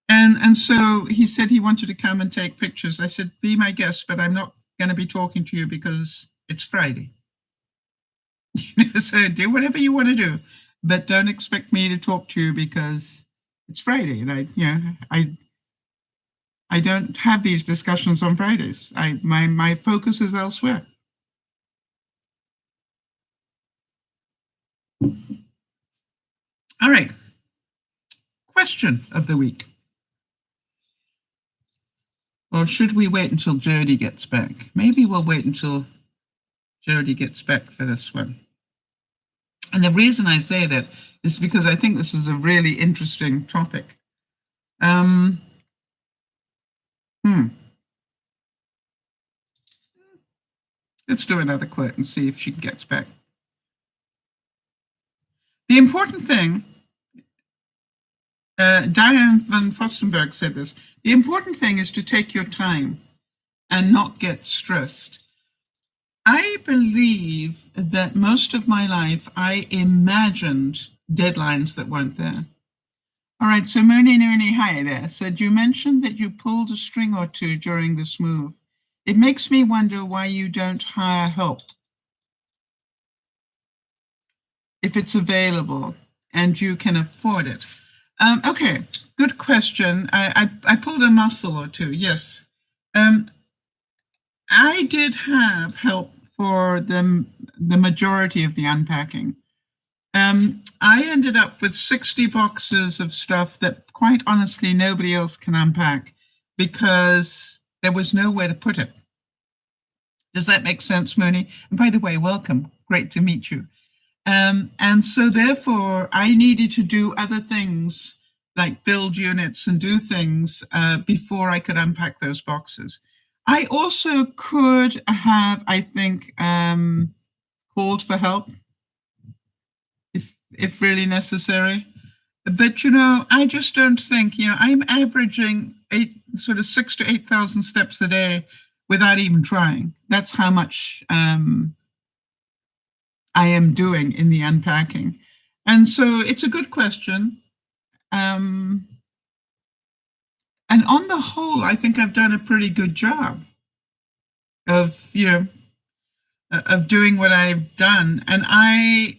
And so he said he wanted to come and take pictures. I said, be my guest, but I'm not going to be talking to you because it's Friday. So do whatever you want to do, but don't expect me to talk to you because it's Friday. And I don't have these discussions on Fridays. My focus is elsewhere. All right. Question of the week. Or should we wait until Jody gets back? Maybe we'll wait until Jody gets back for this one. And the reason I say that is because I think this is a really interesting topic. Let's do another quote and see if she gets back. The important thing, Diane van Fostenberg said this, the important thing is to take your time and not get stressed. I believe that most of my life I imagined deadlines that weren't there. All right, so Mooney Nooney, hi there, said you mentioned that you pulled a string or two during this move. It makes me wonder why you don't hire help if it's available and you can afford it. Okay, good question. I pulled a muscle or two, yes. I did have help for the majority of the unpacking. I ended up with 60 boxes of stuff that quite honestly nobody else can unpack because there was nowhere to put it. Does that make sense, Mooney? And by the way, welcome. Great to meet you. And so therefore, I needed to do other things like build units and do things before I could unpack those boxes. I also could have, I think, called for help if really necessary. But, I just don't think, I'm averaging 6,000 to 8,000 steps a day without even trying. That's how much I am doing in the unpacking. And so it's a good question. And on the whole, I think I've done a pretty good job of, of doing what I've done. And I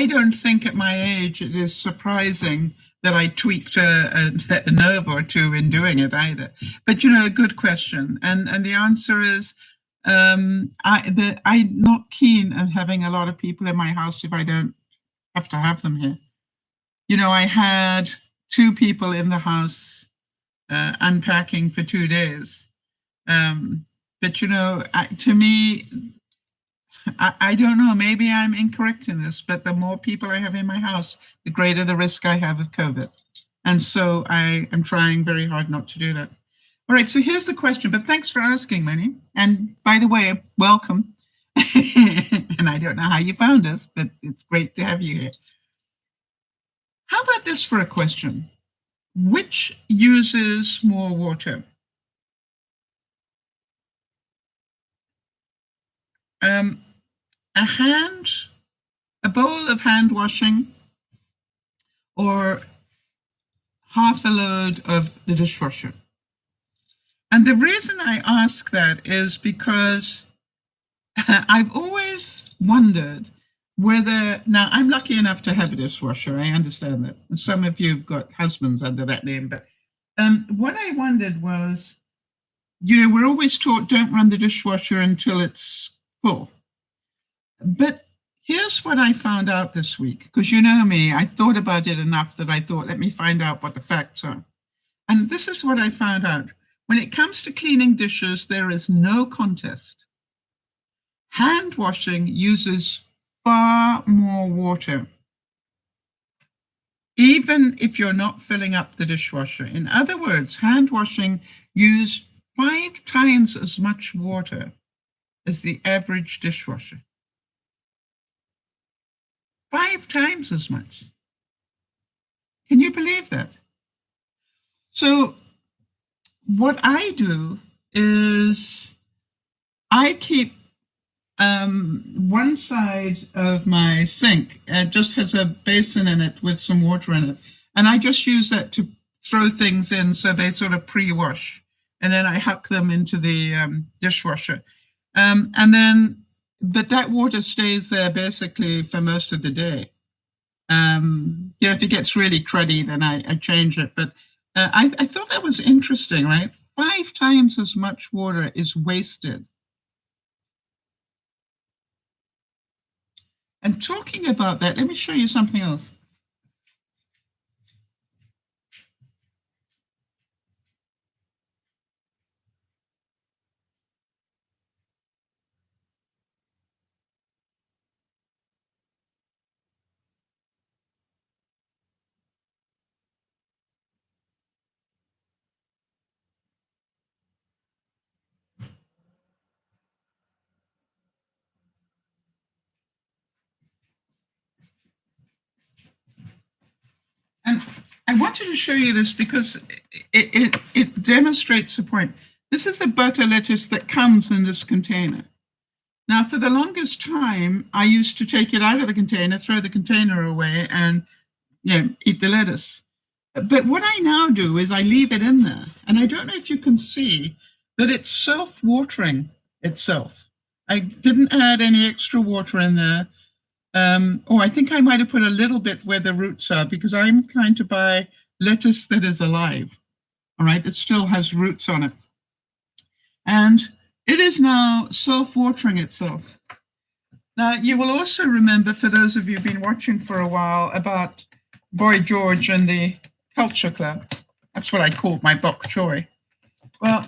don't think at my age it is surprising that I tweaked a nerve or two in doing it either. But, a good question. And the answer is, I'm not keen on having a lot of people in my house if I don't have to have them here. I had 2 people in the house unpacking for 2 days. But, to me, I don't know, maybe I'm incorrect in this, but the more people I have in my house, the greater the risk I have of COVID. And so I am trying very hard not to do that. All right, so here's the question, but thanks for asking, Manny. And by the way, welcome. And I don't know how you found us, but it's great to have you here. How about this for a question? Which uses more water? A bowl of hand washing, or half a load of the dishwasher? And the reason I ask that is because I've always wondered whether, now I'm lucky enough to have a dishwasher, I understand that. And some of you have got husbands under that name, but what I wondered was, we're always taught don't run the dishwasher until it's full. But here's what I found out this week, because you know me, I thought about it enough that I thought, let me find out what the facts are. And this is what I found out. When it comes to cleaning dishes, there is no contest. Hand washing uses far more water, even if you're not filling up the dishwasher. In other words, hand washing uses 5 times as much water as the average dishwasher. 5 times as much. Can you believe that? So what I do is I keep one side of my sink just has a basin in it with some water in it. And I just use that to throw things in so they sort of pre-wash. And then I huck them into the dishwasher. But that water stays there basically for most of the day. If it gets really cruddy, then I change it. But I thought that was interesting, right? 5 times as much water is wasted. And talking about that, let me show you something else. And I wanted to show you this because it demonstrates a point. This is the butter lettuce that comes in this container. Now, for the longest time, I used to take it out of the container, throw the container away, and eat the lettuce. But what I now do is I leave it in there. And I don't know if you can see that it's self-watering itself. I didn't add any extra water in there. I think I might have put a little bit where the roots are because I'm inclined to buy lettuce that is alive, all right, that still has roots on it. And it is now self-watering itself. Now, you will also remember, for those of you who've been watching for a while, about Boy George and the Culture Club. That's what I called my bok choy. Well,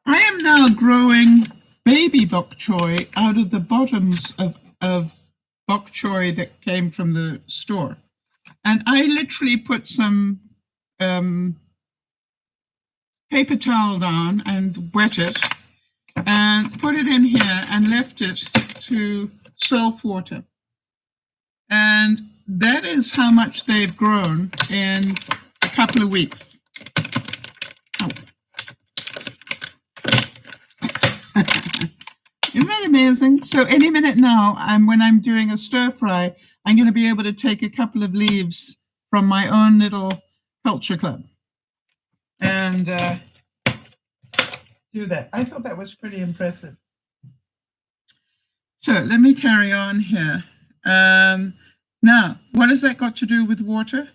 I am now growing baby bok choy out of the bottoms of bok choy that came from the store. And I literally put some paper towel down and wet it and put it in here and left it to self-water. And that is how much they've grown in a couple of weeks. Oh. Isn't that amazing? So any minute now, when I'm doing a stir fry, I'm going to be able to take a couple of leaves from my own little Culture Club and do that. I thought that was pretty impressive. So let me carry on here. Now, what has that got to do with water?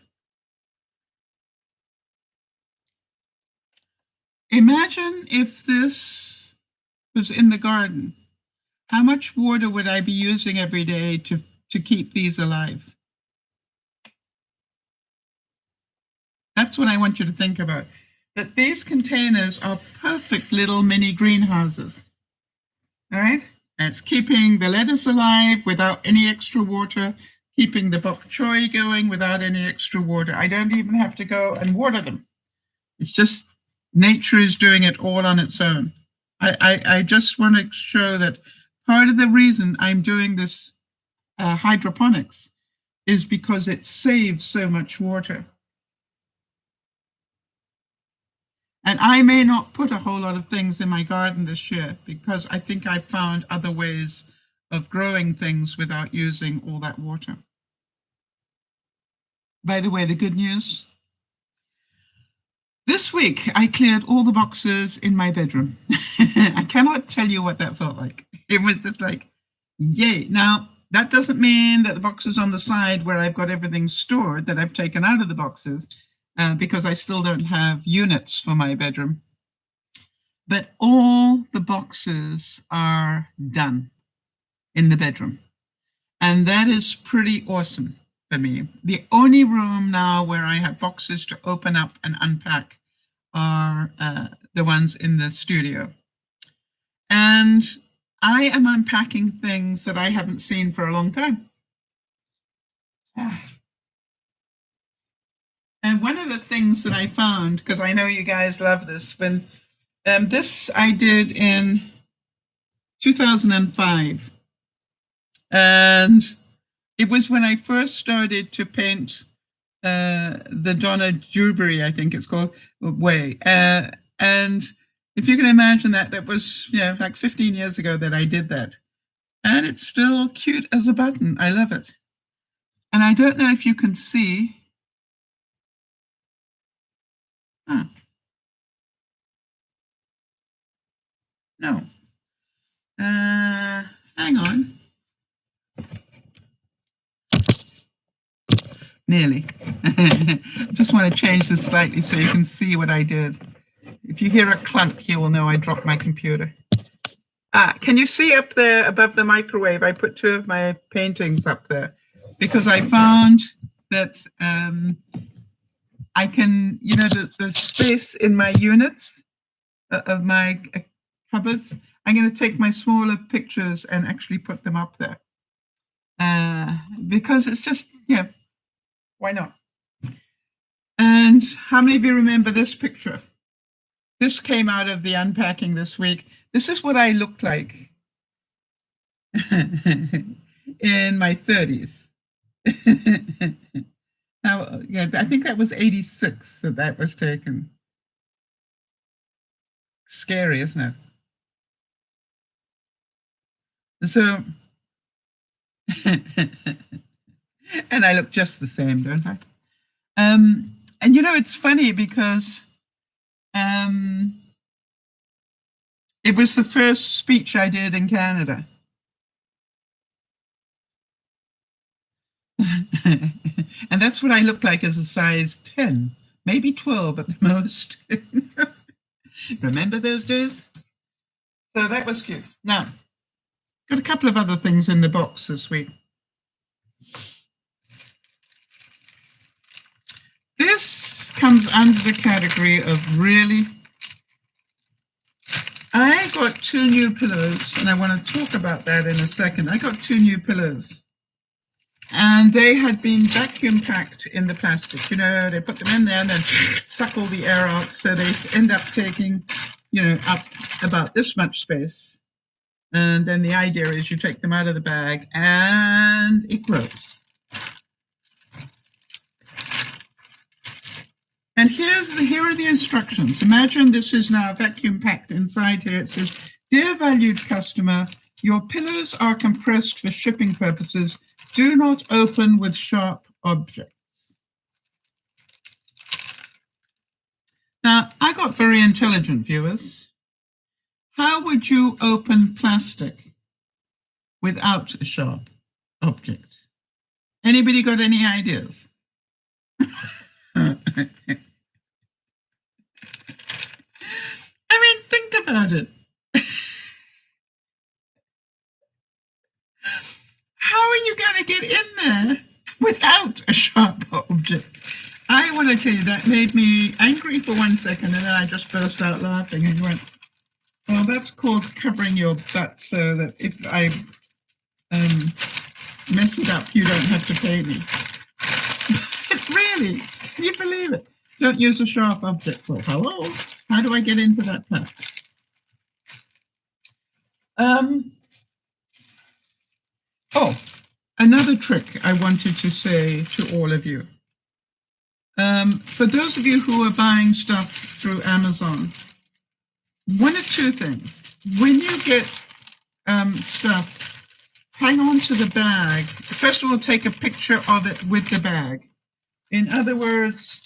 Imagine if this was in the garden. How much water would I be using every day to keep these alive? That's what I want you to think about. That these containers are perfect little mini greenhouses. All right? And it's keeping the lettuce alive without any extra water, keeping the bok choy going without any extra water. I don't even have to go and water them. It's just nature is doing it all on its own. I just want to show that part of the reason I'm doing this hydroponics is because it saves so much water. And I may not put a whole lot of things in my garden this year because I think I've found other ways of growing things without using all that water. By the way, the good news. This week, I cleared all the boxes in my bedroom. I cannot tell you what that felt like. It was just like, yay. Now, that doesn't mean that the boxes on the side where I've got everything stored that I've taken out of the boxes, because I still don't have units for my bedroom. But all the boxes are done in the bedroom. And that is pretty awesome for me. The only room now where I have boxes to open up and unpack are the ones in the studio. And I am unpacking things that I haven't seen for a long time. And one of the things that I found, because I know you guys love this, when this I did in 2005. And it was when I first started to paint the Donna Dewberry, I think it's called, way. And if you can imagine that, that was like 15 years ago that I did that. And it's still cute as a button. I love it. And I don't know if you can see. No. Hang on. Nearly. I just want to change this slightly so you can see what I did. If you hear a clunk, you will know I dropped my computer. Can you see up there above the microwave? I put two of my paintings up there because I found that I can, the space in my units of my cupboards, I'm going to take my smaller pictures and actually put them up there. Because it's just, why not? And how many of you remember this picture? This came out of the unpacking this week. This is what I looked like in my 30s. Now, I think that was 86 that was taken. Scary, isn't it? So, and I look just the same, don't I? And it's funny because it was the first speech I did in Canada. And that's what I looked like as a size 10, maybe 12 at the most. Remember those days? So that was cute. Now, got a couple of other things in the box this week. This comes under the category of really. I got 2 new pillows, and I want to talk about that in a second. I got 2 new pillows, and they had been vacuum packed in the plastic. They put them in there and then suck all the air out, so they end up taking, up about this much space. And then the idea is you take them out of the bag and it grows. And here are the instructions. Imagine this is now vacuum packed inside here. It says, "Dear valued customer, your pillows are compressed for shipping purposes. Do not open with sharp objects." Now, I got very intelligent, viewers. How would you open plastic without a sharp object? Anybody got any ideas? Think about it. How are you going to get in there without a sharp object? I want to tell you, that made me angry for 1 second, and then I just burst out laughing and went, well, that's called covering your butt so that if I mess it up, you don't have to pay me. Really? Can you believe it? Don't use a sharp object. Well, hello? How do I get into that plastic? Another trick I wanted to say to all of you. For those of you who are buying stuff through Amazon, 1 of 2 things. When you get stuff, hang on to the bag. First of all, take a picture of it with the bag. In other words,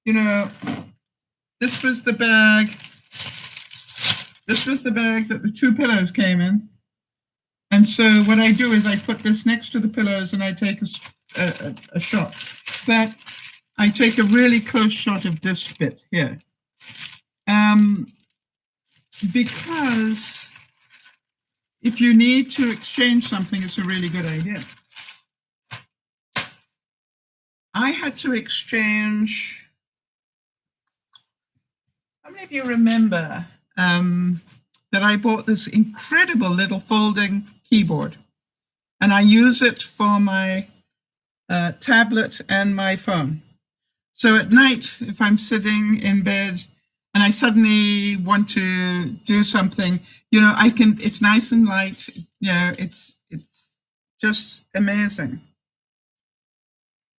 this was the bag. This was the bag that the 2 pillows came in. And so what I do is I put this next to the pillows and I take a shot. But I take a really close shot of this bit here. Because if you need to exchange something, it's a really good idea. I had to exchange. How many of you remember that I bought this incredible little folding keyboard? And I use it for my tablet and my phone. So at night, if I'm sitting in bed and I suddenly want to do something, I can, it's nice and light, it's just amazing.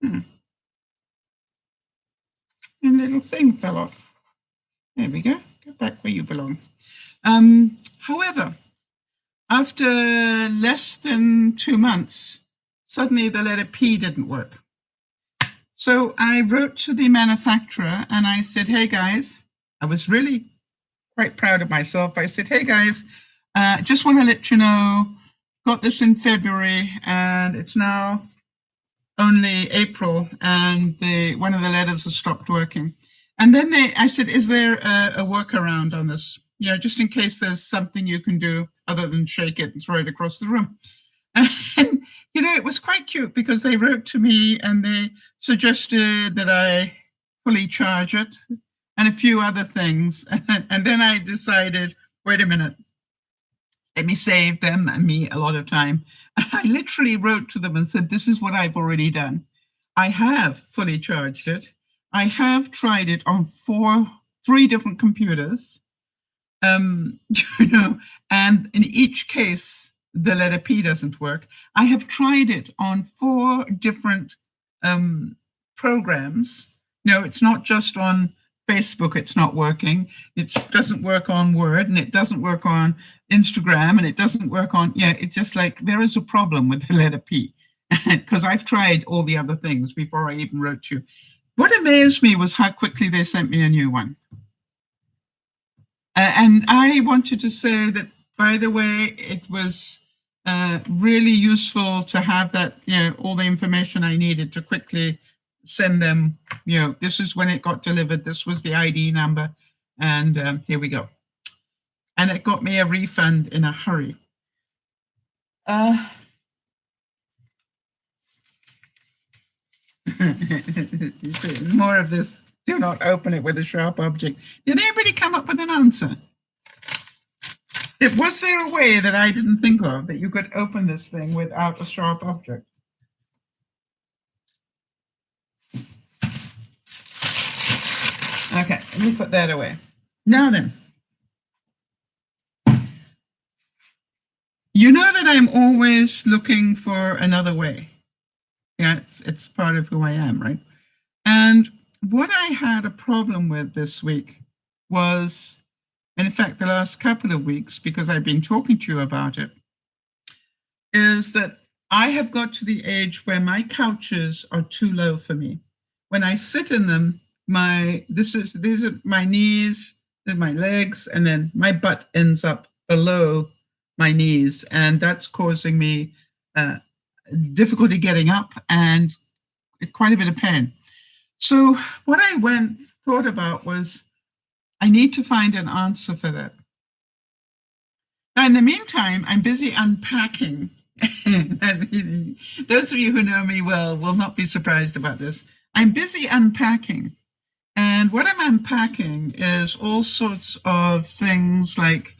A little thing fell off. There we go. Go back where you belong. However, after less than 2 months, suddenly the letter P didn't work. So I wrote to the manufacturer and I said, hey guys, I was really quite proud of myself. I said, hey guys, just want to let you know, got this in February and it's now only April and one of the letters has stopped working. And then I said, is there a workaround on this? You know, just in case there's something you can do other than shake it and throw it across the room. And, you know, it was quite cute because they wrote to me and they suggested that I fully charge it and a few other things. And then I decided, wait a minute, let me save them and me a lot of time. I literally wrote to them and said, this is what I've already done. I have fully charged it. I have tried it on three different computers, you know, and in each case, the letter P doesn't work. I have tried it on 4 different programs. No, it's not just on Facebook, it's not working. It doesn't work on Word and it doesn't work on Instagram and it doesn't work on, you know, it's just like there is a problem with the letter P because I've tried all the other things before I even wrote you. What amazed me was how quickly they sent me a new one. And I wanted to say that, by the way, it was really useful to have that, you know, all the information I needed to quickly send them, you know, this is when it got delivered, this was the ID number, and here we go. And it got me a refund in a hurry. More of this, do not open it with a sharp object. Did anybody come up with an answer? Was there a way that I didn't think of that you could open this thing without a sharp object? Okay, let me put that away. Now then, you know that I'm always looking for another way. Yeah, it's part of who I am, right? And what I had a problem with this week was, and in fact, the last couple of weeks, because I've been talking to you about it, is that I have got to the age where my couches are too low for me. When I sit in them, these are my knees, then my legs, and then my butt ends up below my knees, and that's causing me difficulty getting up and quite a bit of pain. So what I thought about was I need to find an answer for that. Now, in the meantime, I'm busy unpacking. Those of you who know me well will not be surprised about this. I'm busy unpacking. And what I'm unpacking is all sorts of things like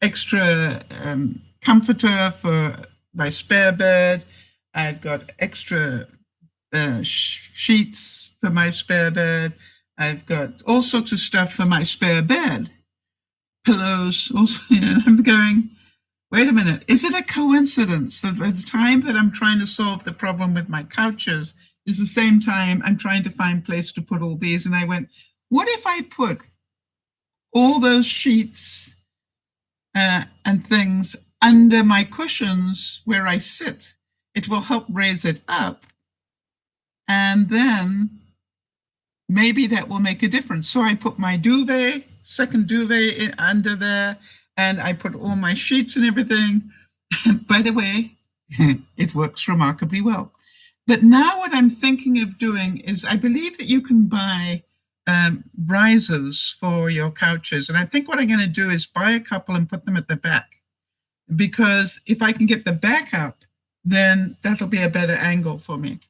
extra comforter for my spare bed. I've got extra sheets for my spare bed. I've got all sorts of stuff for my spare bed. Pillows, also, you know, I'm going, wait a minute, is it a coincidence that the time that I'm trying to solve the problem with my couches is the same time I'm trying to find a place to put all these? And I went, what if I put all those sheets and things under my cushions where I sit? It will help raise it up. And then maybe that will make a difference. So I put my duvet, second duvet under there, and I put all my sheets and everything. By the way, it works remarkably well. But now what I'm thinking of doing is I believe that you can buy risers for your couches. And I think what I'm going to do is buy a couple and put them at the back. Because if I can get the back up, then that'll be a better angle for me.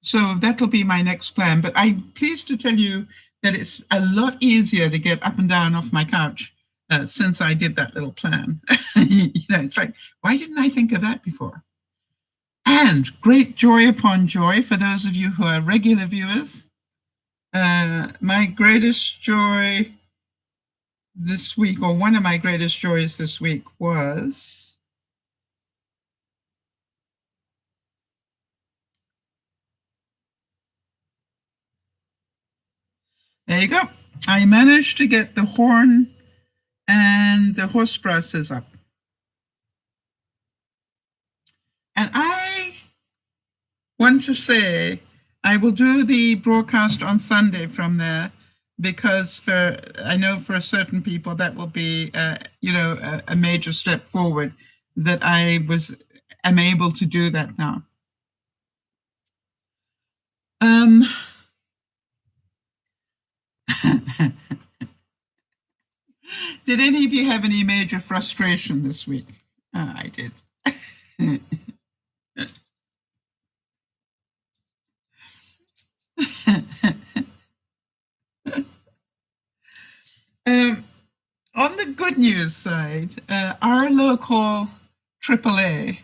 So that'll be my next plan. But I'm pleased to tell you that it's a lot easier to get up and down off my couch since I did that little plan. You know, it's like, why didn't I think of that before? And great joy upon joy for those of you who are regular viewers. My greatest joy this week, or one of my greatest joys this week, was there you go. I managed to get the horn and the horse brasses up. want to say I will do the broadcast on Sunday from there, because I know for certain people that will be, a major step forward, that am able to do that now. Did any of you have any major frustration this week? I did. On the good news side, our local AAA.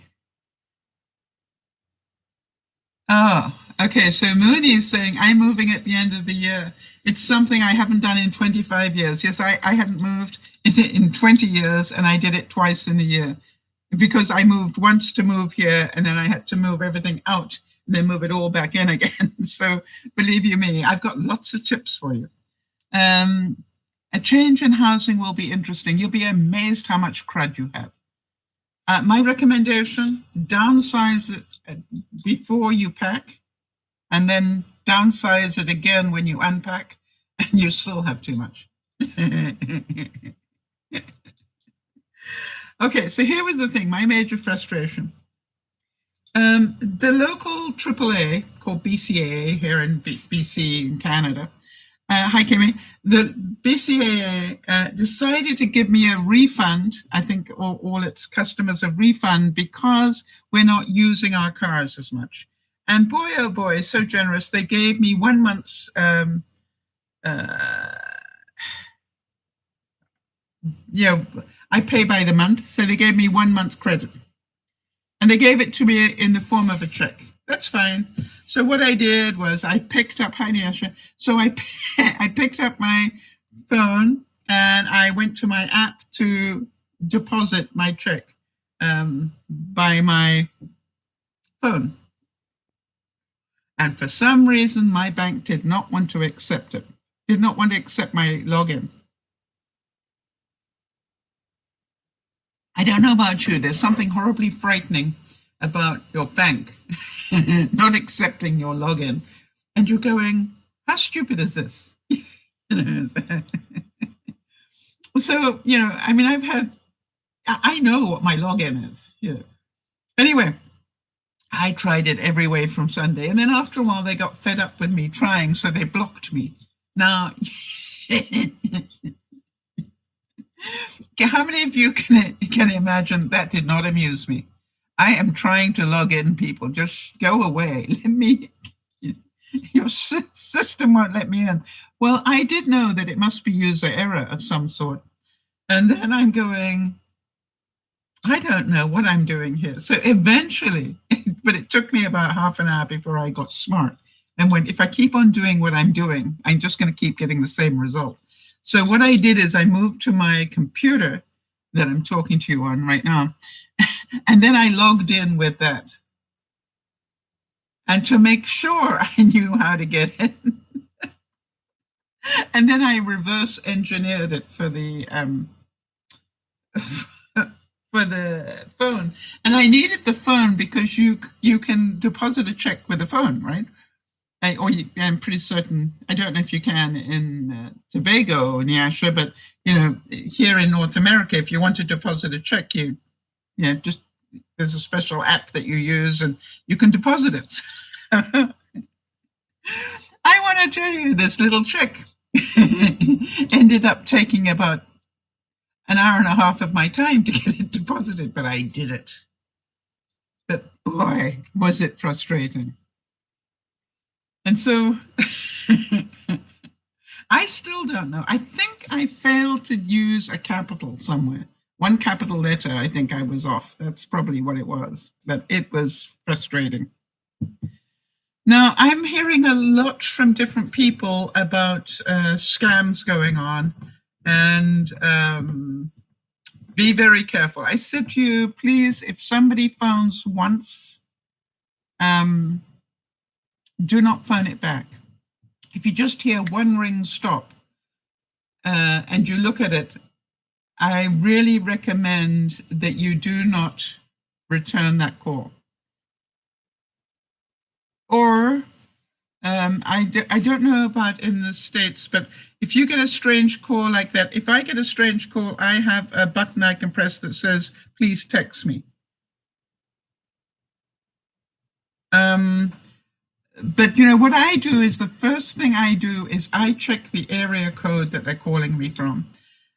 Oh, okay. So Mooney is saying, I'm moving at the end of the year. It's something I haven't done in 25 years. Yes, I haven't moved in 20 years, and I did it twice in a year, because I moved once to move here, and then I had to move everything out and then move it all back in again. So believe you me, I've got lots of tips for you. A change in housing will be interesting. You'll be amazed how much crud you have. My recommendation, downsize it before you pack, and then downsize it again when you unpack, and you still have too much. Okay, so here was the thing, my major frustration. The local AAA, called BCAA here in BC in Canada, hi, Kimmy. The BCAA decided to give me a refund. I think all its customers a refund, because we're not using our cars as much. And boy, oh boy, so generous. They gave me 1 month's, I pay by the month. So they gave me 1 month credit. And they gave it to me in the form of a check. That's fine. So what I did was I picked up, hi Niasha. So I picked up my phone and I went to my app to deposit my check by my phone. And for some reason, my bank did not want to accept it, did not want to accept my login. I don't know about you, there's something horribly frightening about your bank not accepting your login, and you're going, how stupid is this? So, I mean, I know what my login is. Anyway, I tried it every way from Sunday, and then after a while they got fed up with me trying, so they blocked me. Now, how many of you can imagine that did not amuse me? I am trying to log in, people. Just go away. Let me. Your system won't let me in. Well, I did know that it must be user error of some sort. And then I'm going, I don't know what I'm doing here. So eventually, but it took me about half an hour before I got smart. And if I keep on doing what I'm doing, I'm just going to keep getting the same result. So what I did is I moved to my computer that I'm talking to you on right now. And then I logged in with that. And to make sure I knew how to get in. And then I reverse engineered it for the phone. And I needed the phone because you can deposit a check with a phone, right? I'm pretty certain, I don't know if you can in Tobago or Niasha, but here in North America, if you want to deposit a check, just there's a special app that you use and you can deposit it. I want to tell you this little trick ended up taking about an hour and a half of my time to get it deposited, but I did it. But boy, was it frustrating. And so I still don't know. I think I failed to use a capital somewhere. One capital letter, I think I was off. That's probably what it was, but it was frustrating. Now, I'm hearing a lot from different people about scams going on, and be very careful. I said to you, please, if somebody phones once, do not phone it back. If you just hear one ring stop and you look at it, I really recommend that you do not return that call. Or I don't know about in the States, but if you get a strange call like that, if I get a strange call, I have a button I can press that says, please text me. But you know, what I do is the first thing I do is I check the area code that they're calling me from.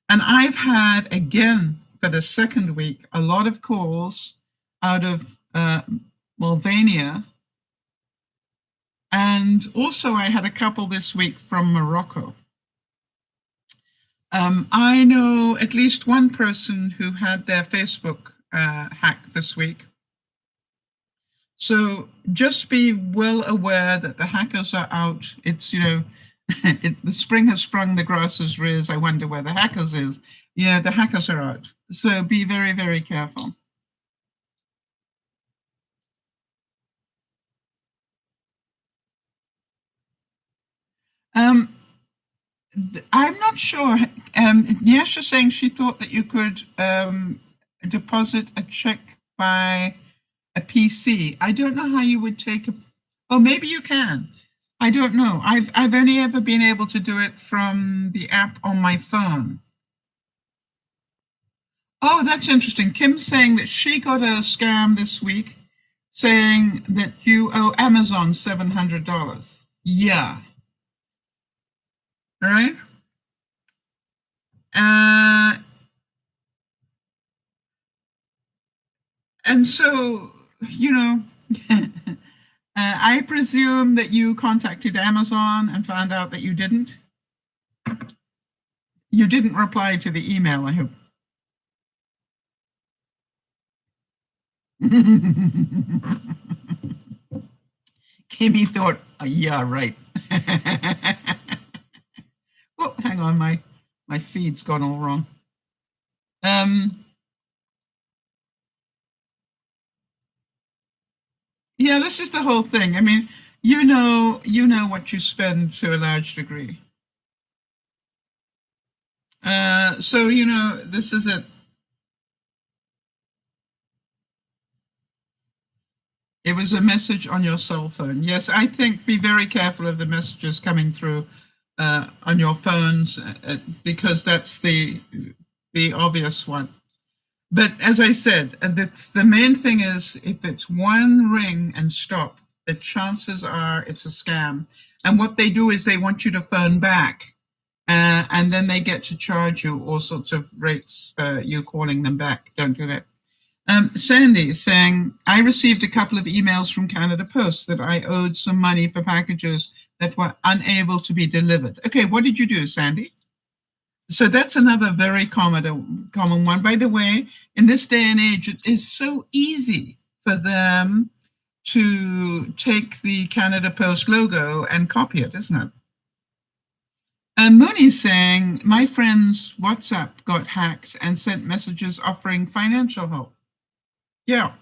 And I've had, again, for the second week, a lot of calls out of Mulvania. And also I had a couple this week from Morocco. I know at least one person who had their Facebook hacked this week. So just be well aware that the hackers are out. It's, you know, the spring has sprung, the grass is riz. I wonder where the hackers is. Yeah, the hackers are out. So be very, very careful. I'm not sure. Nyasha's saying she thought that you could deposit a check by a PC. I don't know how you would take a, oh, maybe you can. I don't know. I've only ever been able to do it from the app on my phone. Oh, that's interesting. Kim's saying that she got a scam this week saying that you owe Amazon $700. Yeah. All right. And so, you know, I presume that you contacted Amazon and found out that you didn't. You didn't reply to the email, I hope. Kimmy thought, oh, yeah, right. Oh, hang on, my feed's gone all wrong. Yeah, this is the whole thing. I mean, you know what you spend to a large degree. So, you know, this is it. It was a message on your cell phone. Yes, I think be very careful of the messages coming through on your phones because that's the obvious one. But as I said, the main thing is if it's one ring and stop, the chances are it's a scam. And what they do is they want you to phone back and then they get to charge you all sorts of rates for you calling them back. Don't do that. Sandy is saying, I received a couple of emails from Canada Post that I owed some money for packages that were unable to be delivered. Okay, what did you do, Sandy? So that's another very common one. By the way, in this day and age, it is so easy for them to take the Canada Post logo and copy it, isn't it? And Mooney's saying, my friend's WhatsApp got hacked and sent messages offering financial help. Yeah.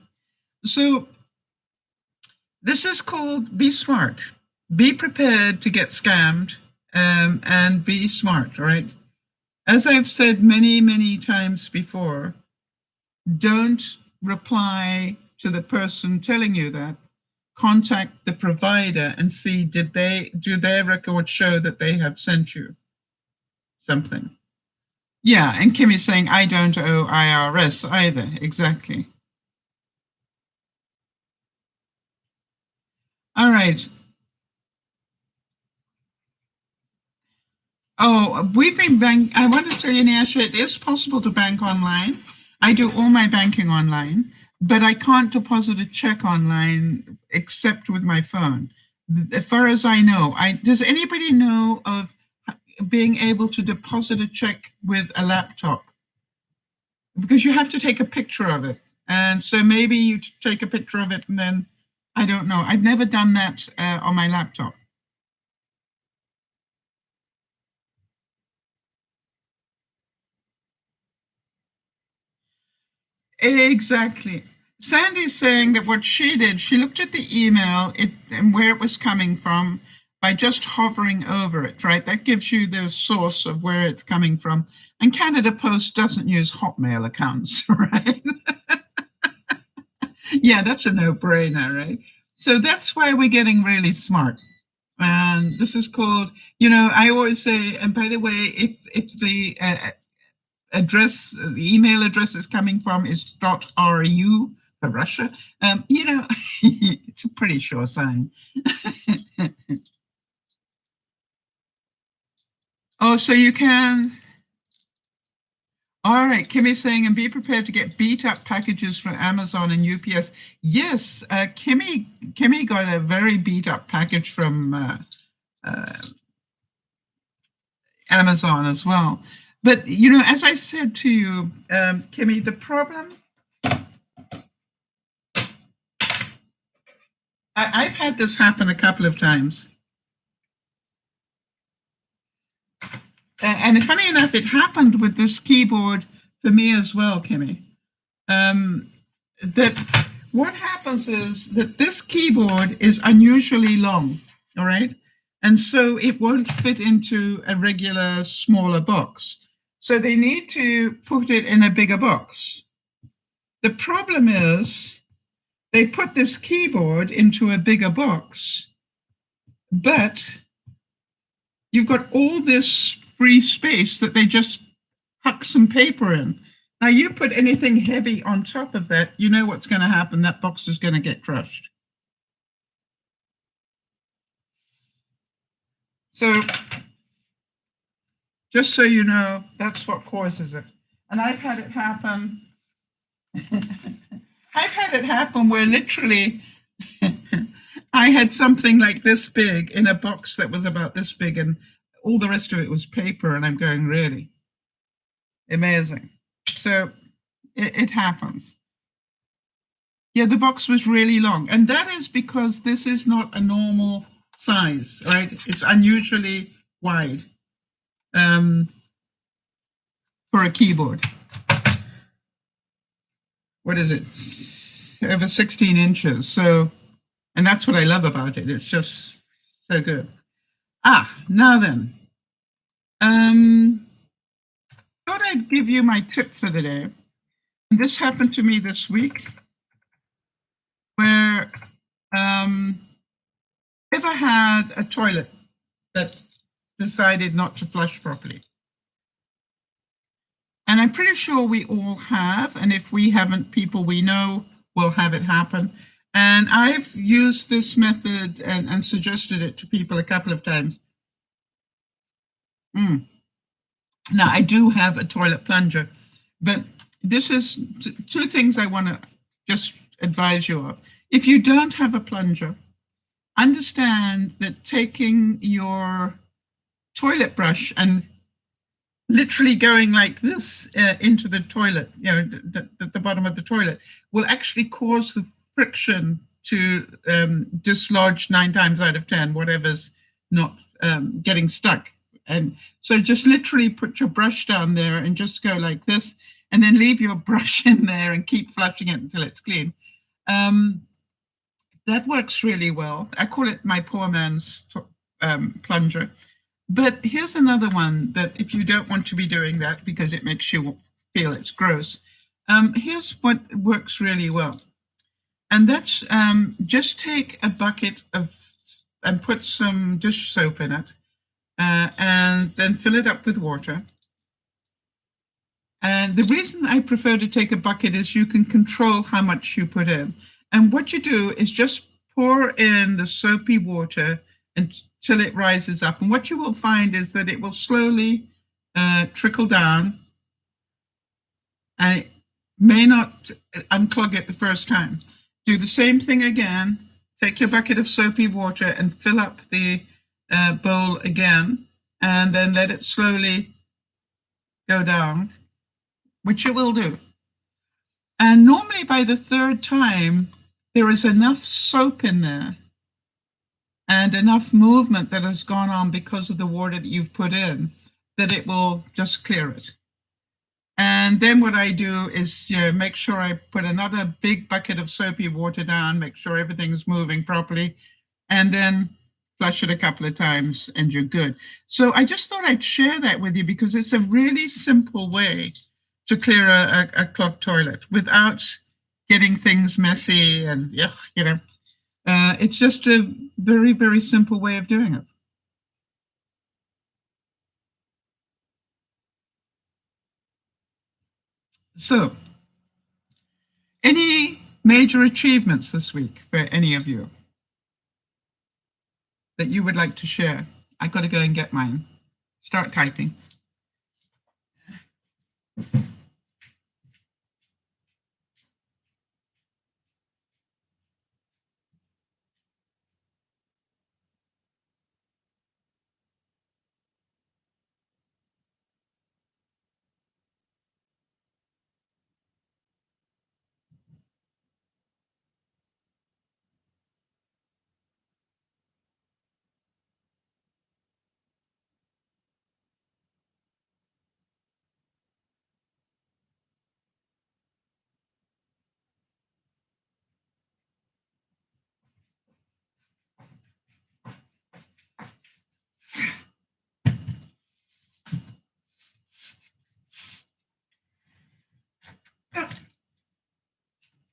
So this is called be smart. Be prepared to get scammed and be smart, right? As I've said many, many times before, don't reply to the person telling you that. Contact the provider and see, do their records show that they have sent you something? Yeah, and Kimmy's saying, I don't owe IRS either. Exactly. All right. Oh, we've been I want to tell you, Nyasha, it is possible to bank online. I do all my banking online, but I can't deposit a check online except with my phone. As far as I know, does anybody know of being able to deposit a check with a laptop? Because you have to take a picture of it. And so maybe you take a picture of it and then, I don't know. I've never done that on my laptop. Exactly. Sandy's saying that what she did, she looked at the email and where it was coming from by just hovering over it, right? That gives you the source of where it's coming from. And Canada Post doesn't use Hotmail accounts, right? Yeah, that's a no-brainer, right? So that's why we're getting really smart. And this is called, I always say, and by the way, if the address, the email address is coming from is .ru for Russia, it's a pretty sure sign. Oh, so you can. All right, Kimmy's saying, and be prepared to get beat up packages from Amazon and UPS. Yes, Kimmy got a very beat up package from Amazon as well. But, as I said to you, Kimmy, the problem, I've had this happen a couple of times. And funny enough, it happened with this keyboard for me as well, Kimmy. That what happens is that this keyboard is unusually long, all right? And so it won't fit into a regular smaller box. So they need to put it in a bigger box. The problem is they put this keyboard into a bigger box, but you've got all this free space that they just huck some paper in. Now, you put anything heavy on top of that, you know what's going to happen. That box is going to get crushed. So just so you know, that's what causes it. And I've had it happen. I've had it happen where literally I had something like this big in a box that was about this big, and all the rest of it was paper. And I'm going, really? Amazing. So it happens. Yeah, the box was really long. And that is because this is not a normal size, right? It's unusually wide for a keyboard. What is it? Over 16 inches. So, and that's what I love about it. It's just so good. Now then, thought I'd give you my tip for the day. And this happened to me this week, where ever had a toilet that decided not to flush properly? And I'm pretty sure we all have, and if we haven't, people we know will have it happen. And I've used this method and suggested it to people a couple of times. Now, I do have a toilet plunger, but this is two things I want to just advise you of. If you don't have a plunger, understand that taking your toilet brush and literally going like this into the toilet, the bottom of the toilet, will actually cause the friction to dislodge 9 times out of 10, whatever's not getting stuck. And so just literally put your brush down there and just go like this, and then leave your brush in there and keep flushing it until it's clean. That works really well. I call it my poor man's plunger. But here's another one that if you don't want to be doing that because it makes you feel it's gross, here's what works really well. And that's just take a bucket and put some dish soap in it, and then fill it up with water. And the reason I prefer to take a bucket is you can control how much you put in. And what you do is just pour in the soapy water until it rises up. And what you will find is that it will slowly trickle down, and it may not unclog it the first time. Do the same thing again. Take your bucket of soapy water and fill up the bowl again, and then let it slowly go down, which it will do. And normally by the third time, there is enough soap in there and enough movement that has gone on because of the water that you've put in that it will just clear it. And then what I do is make sure I put another big bucket of soapy water down, make sure everything's moving properly, and then flush it a couple of times and you're good. So I just thought I'd share that with you because it's a really simple way to clear a clogged toilet without getting things messy and It's just a very, very simple way of doing it. So, any major achievements this week for any of you that you would like to share? I've got to go and get mine. Start typing.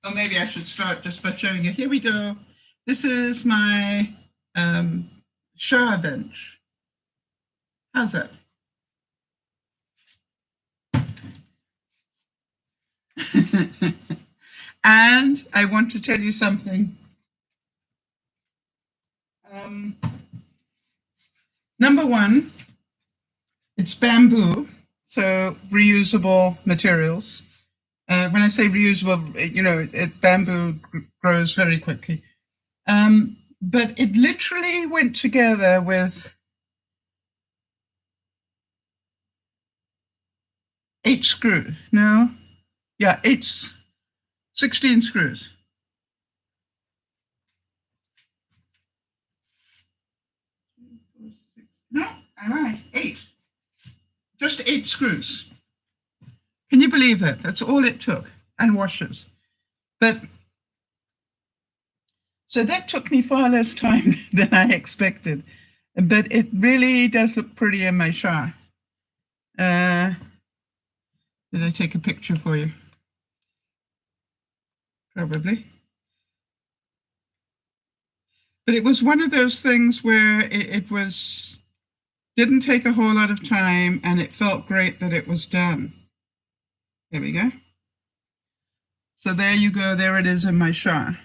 Oh, maybe I should start just by showing you. Here we go. This is my shower bench. How's that? And I want to tell you something. Number one, it's bamboo, so reusable materials. When I say reusable, you know, bamboo grows very quickly. But it literally went together with 8 screws. No? Yeah, 16 screws. No, I lied. 8. Just 8 screws. Can you believe that? That's all it took. And washers. But so that took me far less time than I expected. But it really does look pretty in my shower. Did I take a picture for you? Probably. But it was one of those things where it didn't take a whole lot of time, and it felt great that it was done. There we go. So there you go. There it is in my shower.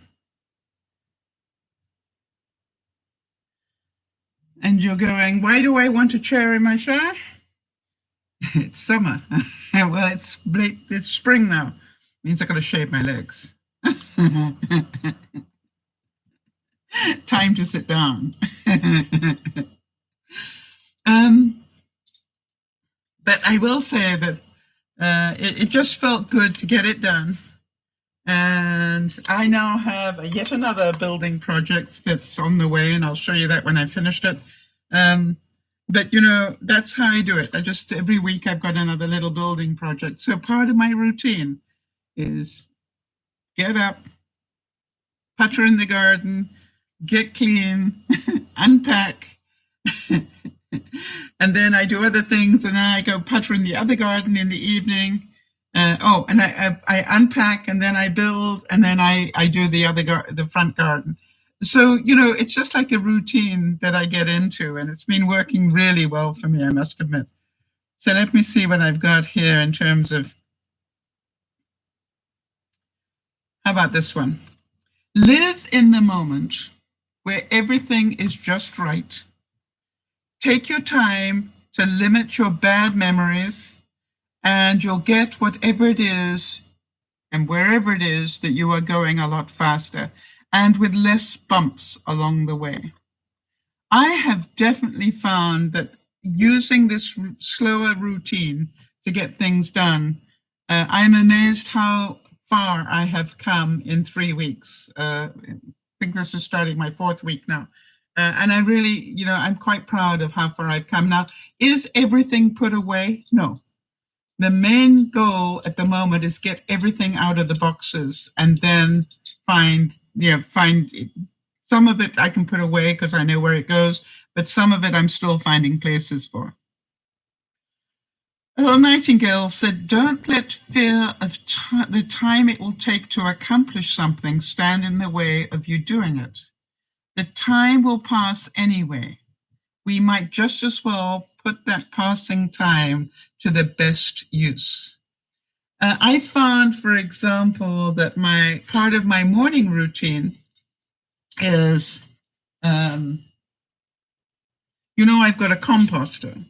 And you're going, why do I want a chair in my shower? It's summer. Well, it's spring now. It means I got to shave my legs. Time to sit down. But I will say that it just felt good to get it done. And I now have yet another building project that's on the way, and I'll show you that when I finished it. But, you know, that's how I do it. Every week I've got another little building project. So part of my routine is get up, putter in the garden, get clean, unpack, and then I do other things, and then I go putter in the other garden in the evening. And I unpack, and then I build, and then I do the front garden. So, you know, it's just like a routine that I get into, and it's been working really well for me, I must admit. So let me see what I've got here in terms of, how about this one? Live in the moment where everything is just right. Take your time to limit your bad memories, and you'll get whatever it is and wherever it is that you are going a lot faster and with less bumps along the way. I have definitely found that using this slower routine to get things done, I'm amazed how far I have come in 3 weeks. I think this is starting my 4th week now. And I really, you know, I'm quite proud of how far I've come. Now, is everything put away? No. The main goal at the moment is get everything out of the boxes, and then find some of it I can put away because I know where it goes, but some of it I'm still finding places for. Earl Nightingale said, don't let fear of the time it will take to accomplish something stand in the way of you doing it. the time will pass anyway. We might just as well put that passing time to the best use. I found, for example, that part of my morning routine is, I've got a composter.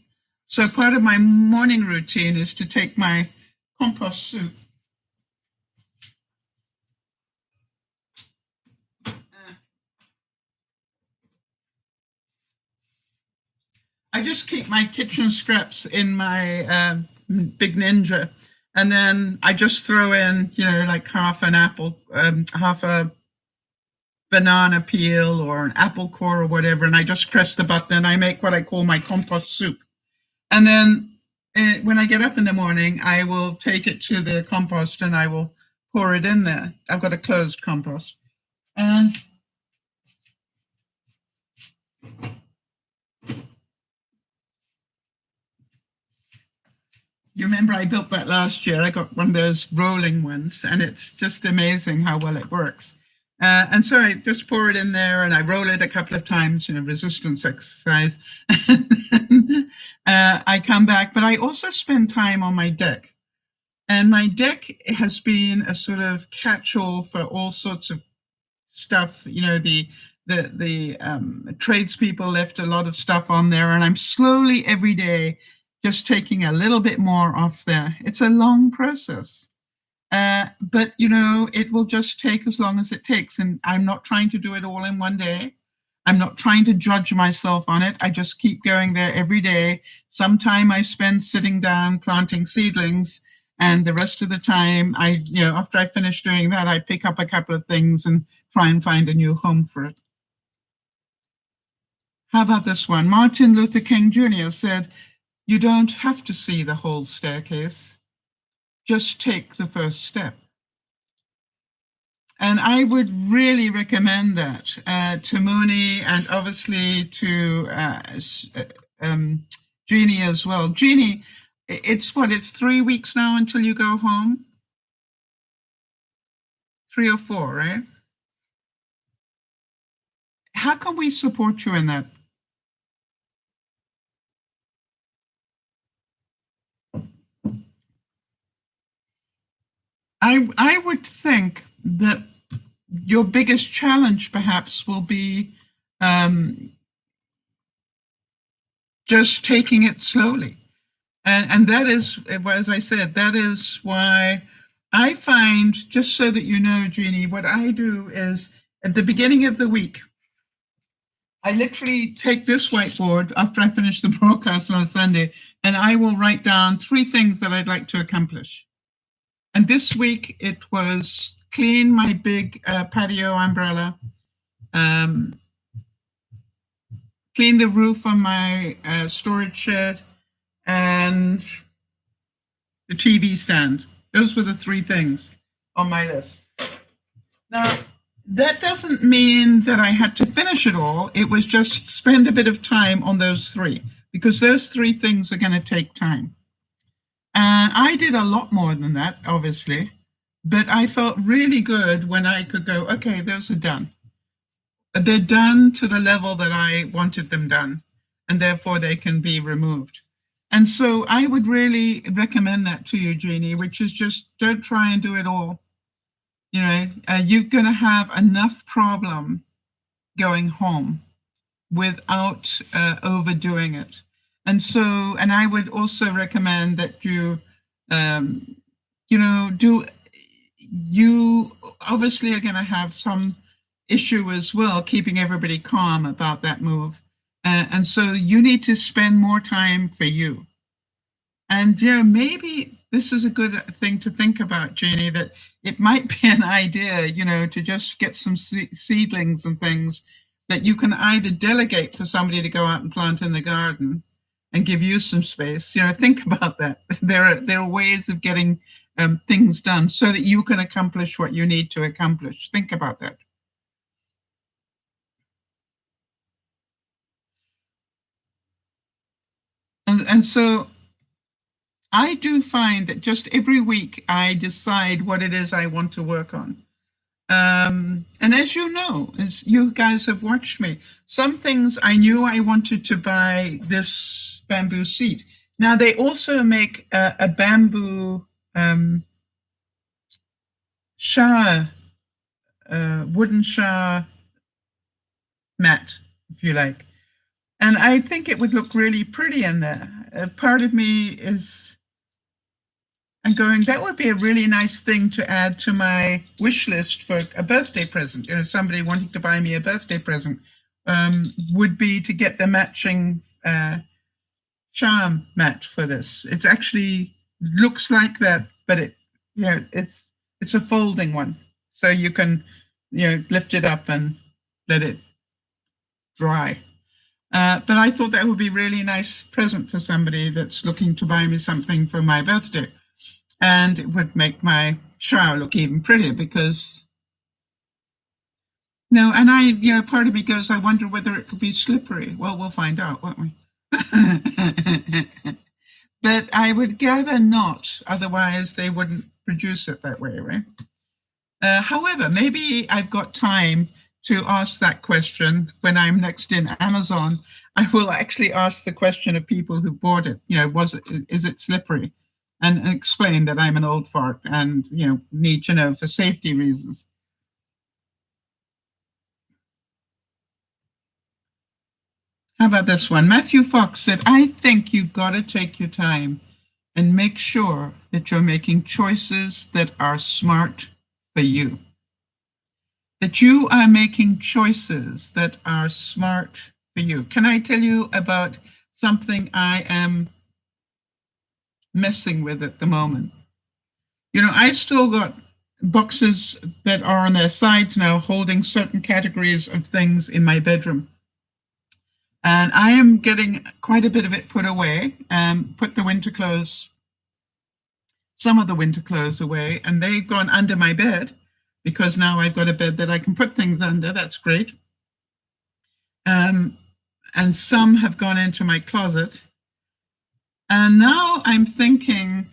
So part of my morning routine is to take my compost soup. I just keep my kitchen scraps in my big Ninja, and then I just throw in, like half an apple, half a banana peel or an apple core or whatever, and I just press the button and I make what I call my compost soup. And then when I get up in the morning, I will take it to the compost and I will pour it in there. I've got a closed compost. And you remember I built that last year. I got one of those rolling ones, and it's just amazing how well it works. And so I just pour it in there and I roll it a couple of times, resistance exercise. I come back, but I also spend time on my deck. And my deck has been a sort of catch-all for all sorts of stuff. The tradespeople left a lot of stuff on there, and I'm slowly every day just taking a little bit more off there. It's a long process. But it will just take as long as it takes. And I'm not trying to do it all in one day. I'm not trying to judge myself on it. I just keep going there every day. Some time I spend sitting down planting seedlings, and the rest of the time after I finish doing that, I pick up a couple of things and try and find a new home for it. How about this one? Martin Luther King Jr. said, "You don't have to see the whole staircase. Just take the first step." And I would really recommend that to Mooney, and obviously to Jeannie as well. Jeannie, it's 3 weeks now until you go home? 3 or 4, right? How can we support you in that? I would think that your biggest challenge perhaps will be just taking it slowly. And that is, as I said, that is why I find, just so that you know, Jeannie, what I do is at the beginning of the week, I literally take this whiteboard after I finish the broadcast on a Sunday, and I will write down 3 things that I'd like to accomplish. And this week it was clean my big patio umbrella, clean the roof on my storage shed, and the TV stand. Those were the 3 things on my list. Now, that doesn't mean that I had to finish it all. It was just spend a bit of time on those 3, because those 3 things are going to take time. And I did a lot more than that, obviously, but I felt really good when I could go, okay, those are done. They're done to the level that I wanted them done, and therefore they can be removed. And so I would really recommend that to you, Jeannie, which is just don't try and do it all. You're going to have enough problem going home without overdoing it. And so, and I would also recommend that you obviously are going to have some issue as well, keeping everybody calm about that move. And so you need to spend more time for you. And, maybe this is a good thing to think about, Jeannie, that it might be an idea, to just get some seedlings and things that you can either delegate for somebody to go out and plant in the garden and give you some space. Think about that. There are ways of getting things done so that you can accomplish what you need to accomplish. Think about that. And so I do find that just every week I decide what it is I want to work on. And as you know, as you guys have watched me, some things I knew I wanted to buy this bamboo seat. Now they also make a bamboo shower, wooden shower mat, if you like. And I think it would look really pretty in there. Part of me is, I'm going, that would be a really nice thing to add to my wish list for a birthday present. You know, somebody wanting to buy me a birthday present would be to get the matching charm mat for this. It's actually looks like that, but it, you know, it's a folding one, so you can, you know, lift it up and let it dry. But I thought that would be a really nice present for somebody that's looking to buy me something for my birthday. And it would make my shower look even prettier because, no, and I, you know, part of me goes, I wonder whether it could be slippery. Well, we'll find out, won't we? But I would gather not, otherwise they wouldn't produce it that way, right? However, maybe I've got time to ask that question when I'm next in Amazon. I will actually ask the question of people who bought it. You know, is it slippery? And explain that I'm an old fart and, you know, need to know for safety reasons. How about this one? Matthew Fox said, I think you've got to take your time and make sure that you're making choices that are smart for you. That you are making choices that are smart for you. Can I tell you about something I am messing with at the moment? You know, I've still got boxes that are on their sides now holding certain categories of things in my bedroom. And I am getting quite a bit of it put away, put the winter clothes, some of the winter clothes away, and they've gone under my bed because now I've got a bed that I can put things under. That's great. And some have gone into my closet. And now I'm thinking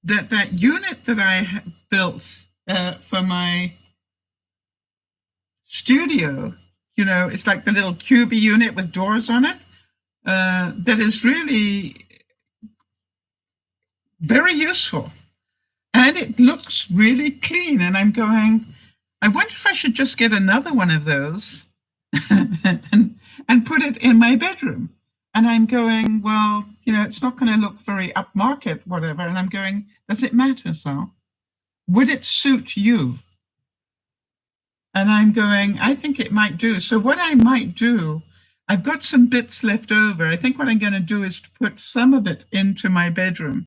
that unit that I built for my studio, you know, it's like the little cubey unit with doors on it, that is really very useful. And it looks really clean. And I'm going, I wonder if I should just get another one of those and put it in my bedroom. And I'm going, well, you know, it's not going to look very upmarket, whatever. And I'm going, does it matter, Sal? Would it suit you? And I'm going, I think it might do. So what I might do, I've got some bits left over. I think what I'm going to do is to put some of it into my bedroom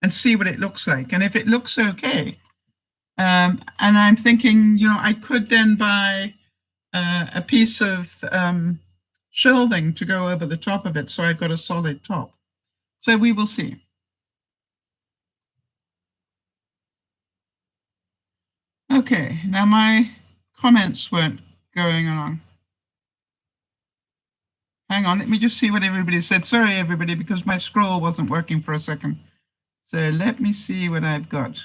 and see what it looks like. And if it looks okay, and I'm thinking, you know, I could then buy a piece of shelving to go over the top of it, so I've got a solid top. So we will see. Okay, now my comments weren't going along. Hang on, let me just see what everybody said. Sorry, everybody, because my scroll wasn't working for a second. So let me see what I've got.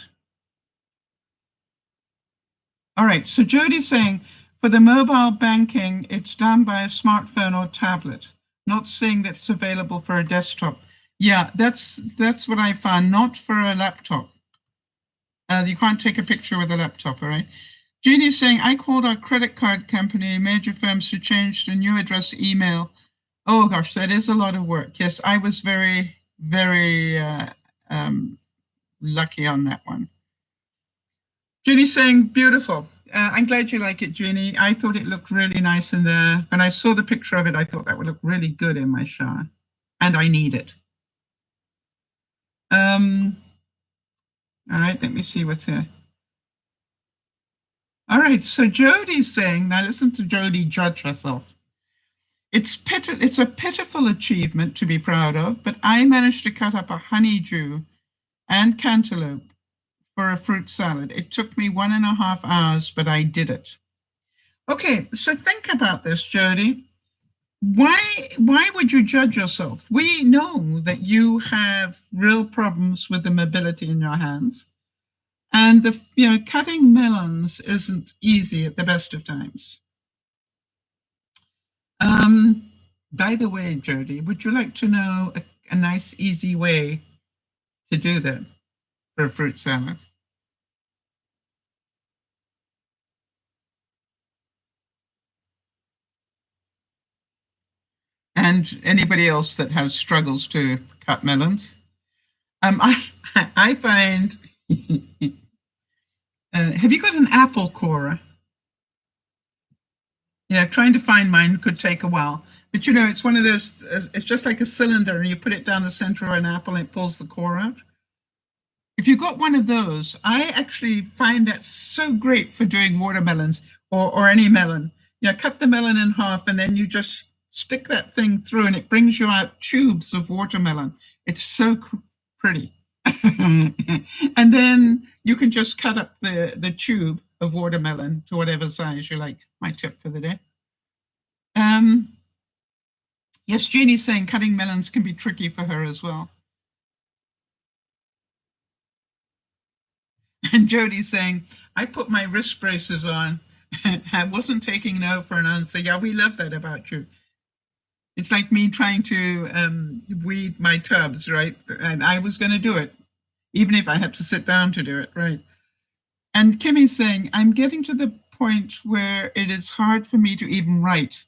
All right, so Jody's saying, for the mobile banking, it's done by a smartphone or tablet, not saying that it's available for a desktop. Yeah, that's what I found, not for a laptop. You can't take a picture with a laptop, all right? Jeannie's saying, I called our credit card company, major firms, to change the new address email. Oh gosh, that is a lot of work. Yes, I was very, very lucky on that one. Jeannie's saying, beautiful. I'm glad you like it, Jeannie. I thought it looked really nice in there. When I saw the picture of it, I thought that would look really good in my shower. And I need it. All right, let me see what's here. All right, so Jody's saying, now listen to Jody judge herself. It's a pitiful achievement to be proud of, but I managed to cut up a honeydew and cantaloupe for a fruit salad. It took me 1.5 hours, but I did it. Okay, so think about this, Jody. Why would you judge yourself? We know that you have real problems with the mobility in your hands. And cutting melons isn't easy at the best of times. By the way, Jody, would you like to know a nice, easy way to do that for a fruit salad? And anybody else that has struggles to cut melons? I find, have you got an apple corer? Yeah, trying to find mine could take a while. But it's one of those, it's just like a cylinder, and you put it down the center of an apple and it pulls the core out. If you've got one of those, I actually find that so great for doing watermelons or any melon. Cut the melon in half and then you just stick that thing through and it brings you out tubes of watermelon. It's so pretty. And then you can just cut up the tube of watermelon to whatever size you like. My tip for the day. Yes, Jeannie's saying cutting melons can be tricky for her as well. And Jody's saying, I put my wrist braces on. I wasn't taking no for an answer. Yeah, we love that about you. It's like me trying to weed my tubs, right? And I was going to do it, even if I had to sit down to do it, right? And Kimmy's saying, I'm getting to the point where it is hard for me to even write,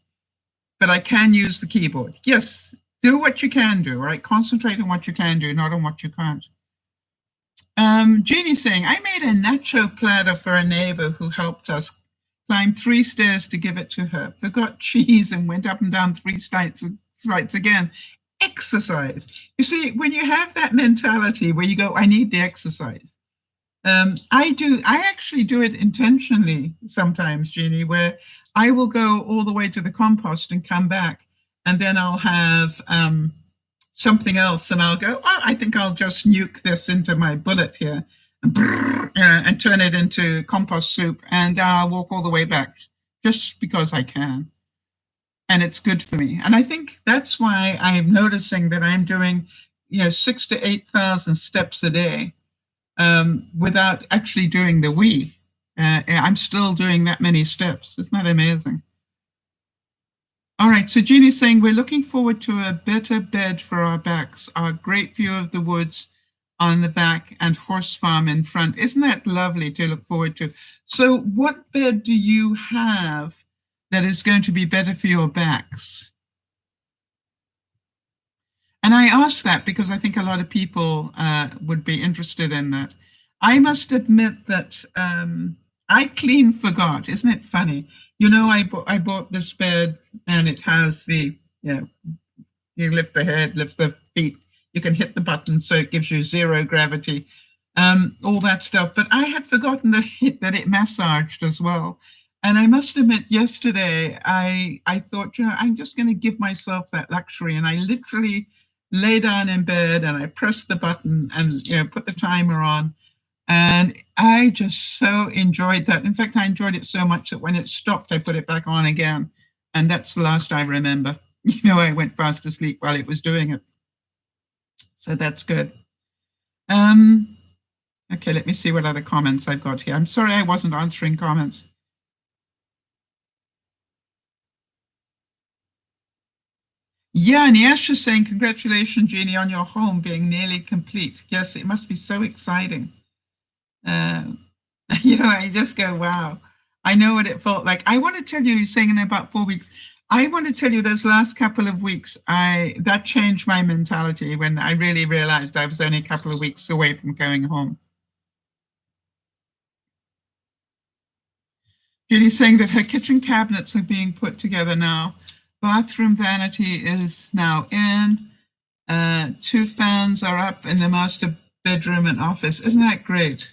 but I can use the keyboard. Yes, do what you can do, right? Concentrate on what you can do, not on what you can't. Jeannie's saying, I made a nacho platter for a neighbor who helped us climb 3 stairs to give it to her. Forgot cheese and went up and down 3 flights again. Exercise. You see, when you have that mentality where you go, I need the exercise. I actually do it intentionally sometimes, Jeannie, where I will go all the way to the compost and come back, and then I'll have something else, and I'll go, oh, I think I'll just nuke this into my bullet here and turn it into compost soup, and I'll walk all the way back just because I can. And it's good for me. And I think that's why I'm noticing that I'm doing, 6,000 to 8,000 steps a day without actually doing the wee. I'm still doing that many steps. Isn't that amazing? All right, so Jeannie's saying we're looking forward to a better bed for our backs, our great view of the woods on the back and horse farm in front. Isn't that lovely to look forward to? So what bed do you have that is going to be better for your backs? And I ask that because I think a lot of people would be interested in that. I must admit that I clean forgot. Isn't it funny? I bought this bed and it has you lift the head, lift the feet, you can hit the button so it gives you 0 gravity, all that stuff. But I had forgotten that it massaged as well. And I must admit, yesterday I thought, I'm just going to give myself that luxury. And I literally lay down in bed and I pressed the button and put the timer on. And I just so enjoyed that. In fact, I enjoyed it so much that when it stopped, I put it back on again. And that's the last I remember. I went fast asleep while it was doing it. So that's good. Okay, let me see what other comments I've got here. I'm sorry I wasn't answering comments. Yeah, and Yash is saying, congratulations, Jeannie, on your home being nearly complete. Yes, it must be so exciting. I just go, wow. I know what it felt like. I want to tell you, you're saying in about 4 weeks, I want to tell you those last couple of weeks, that changed my mentality when I really realized I was only a couple of weeks away from going home. Julie's saying that her kitchen cabinets are being put together now. Bathroom vanity is now in. 2 fans are up in the master bedroom and office. Isn't that great?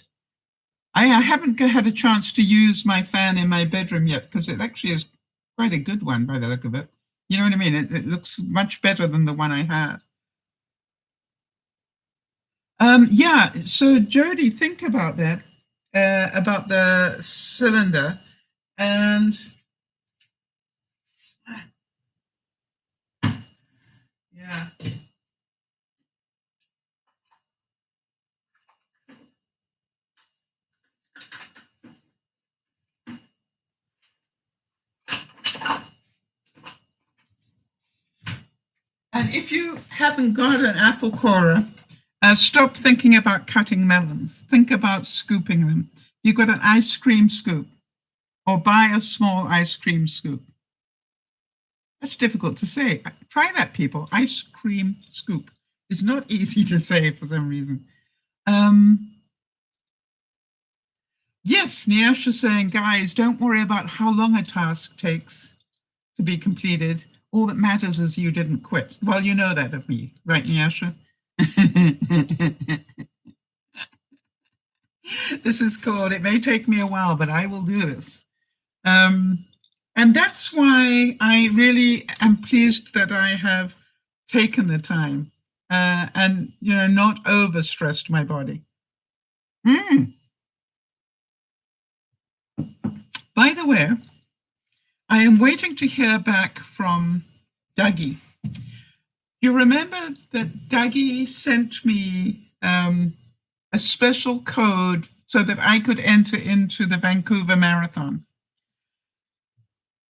I haven't had a chance to use my fan in my bedroom yet because it actually is quite a good one by the look of it. You know what I mean? It looks much better than the one I had. Yeah, so Jody, think about that, about the cylinder. And yeah. And if you haven't got an apple corer, stop thinking about cutting melons. Think about scooping them. You've got an ice cream scoop, or buy a small ice cream scoop. That's difficult to say. Try that, people. Ice cream scoop. It's not easy to say for some reason. Yes, Niash is saying, guys, don't worry about how long a task takes to be completed. All that matters is you didn't quit. Well, you know that of me, right, Niasha? This is called, it may take me a while, but I will do this. And that's why I really am pleased that I have taken the time and, you know, not overstressed my body. By the way, I am waiting to hear back from Dougie. You remember that Dougie sent me a special code so that I could enter into the Vancouver Marathon.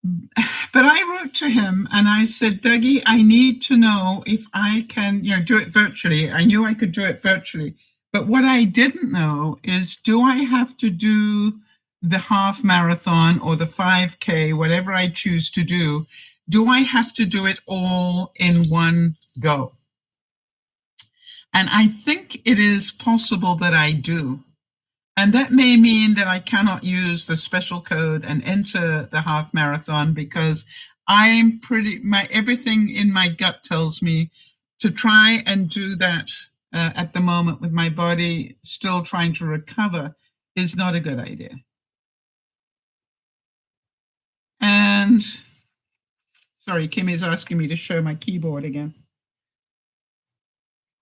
But I wrote to him and I said, Dougie, I need to know if I can, you know, do it virtually. I knew I could do it virtually. But what I didn't know is, do I have to do the half marathon or the 5K, whatever I choose to do I have to do it all in one go? And I think it is possible that I do. And that may mean that I cannot use the special code and enter the half marathon, because I'm everything in my gut tells me to try and do that at the moment with my body still trying to recover is not a good idea. And sorry, Kimmy's asking me to show my keyboard again.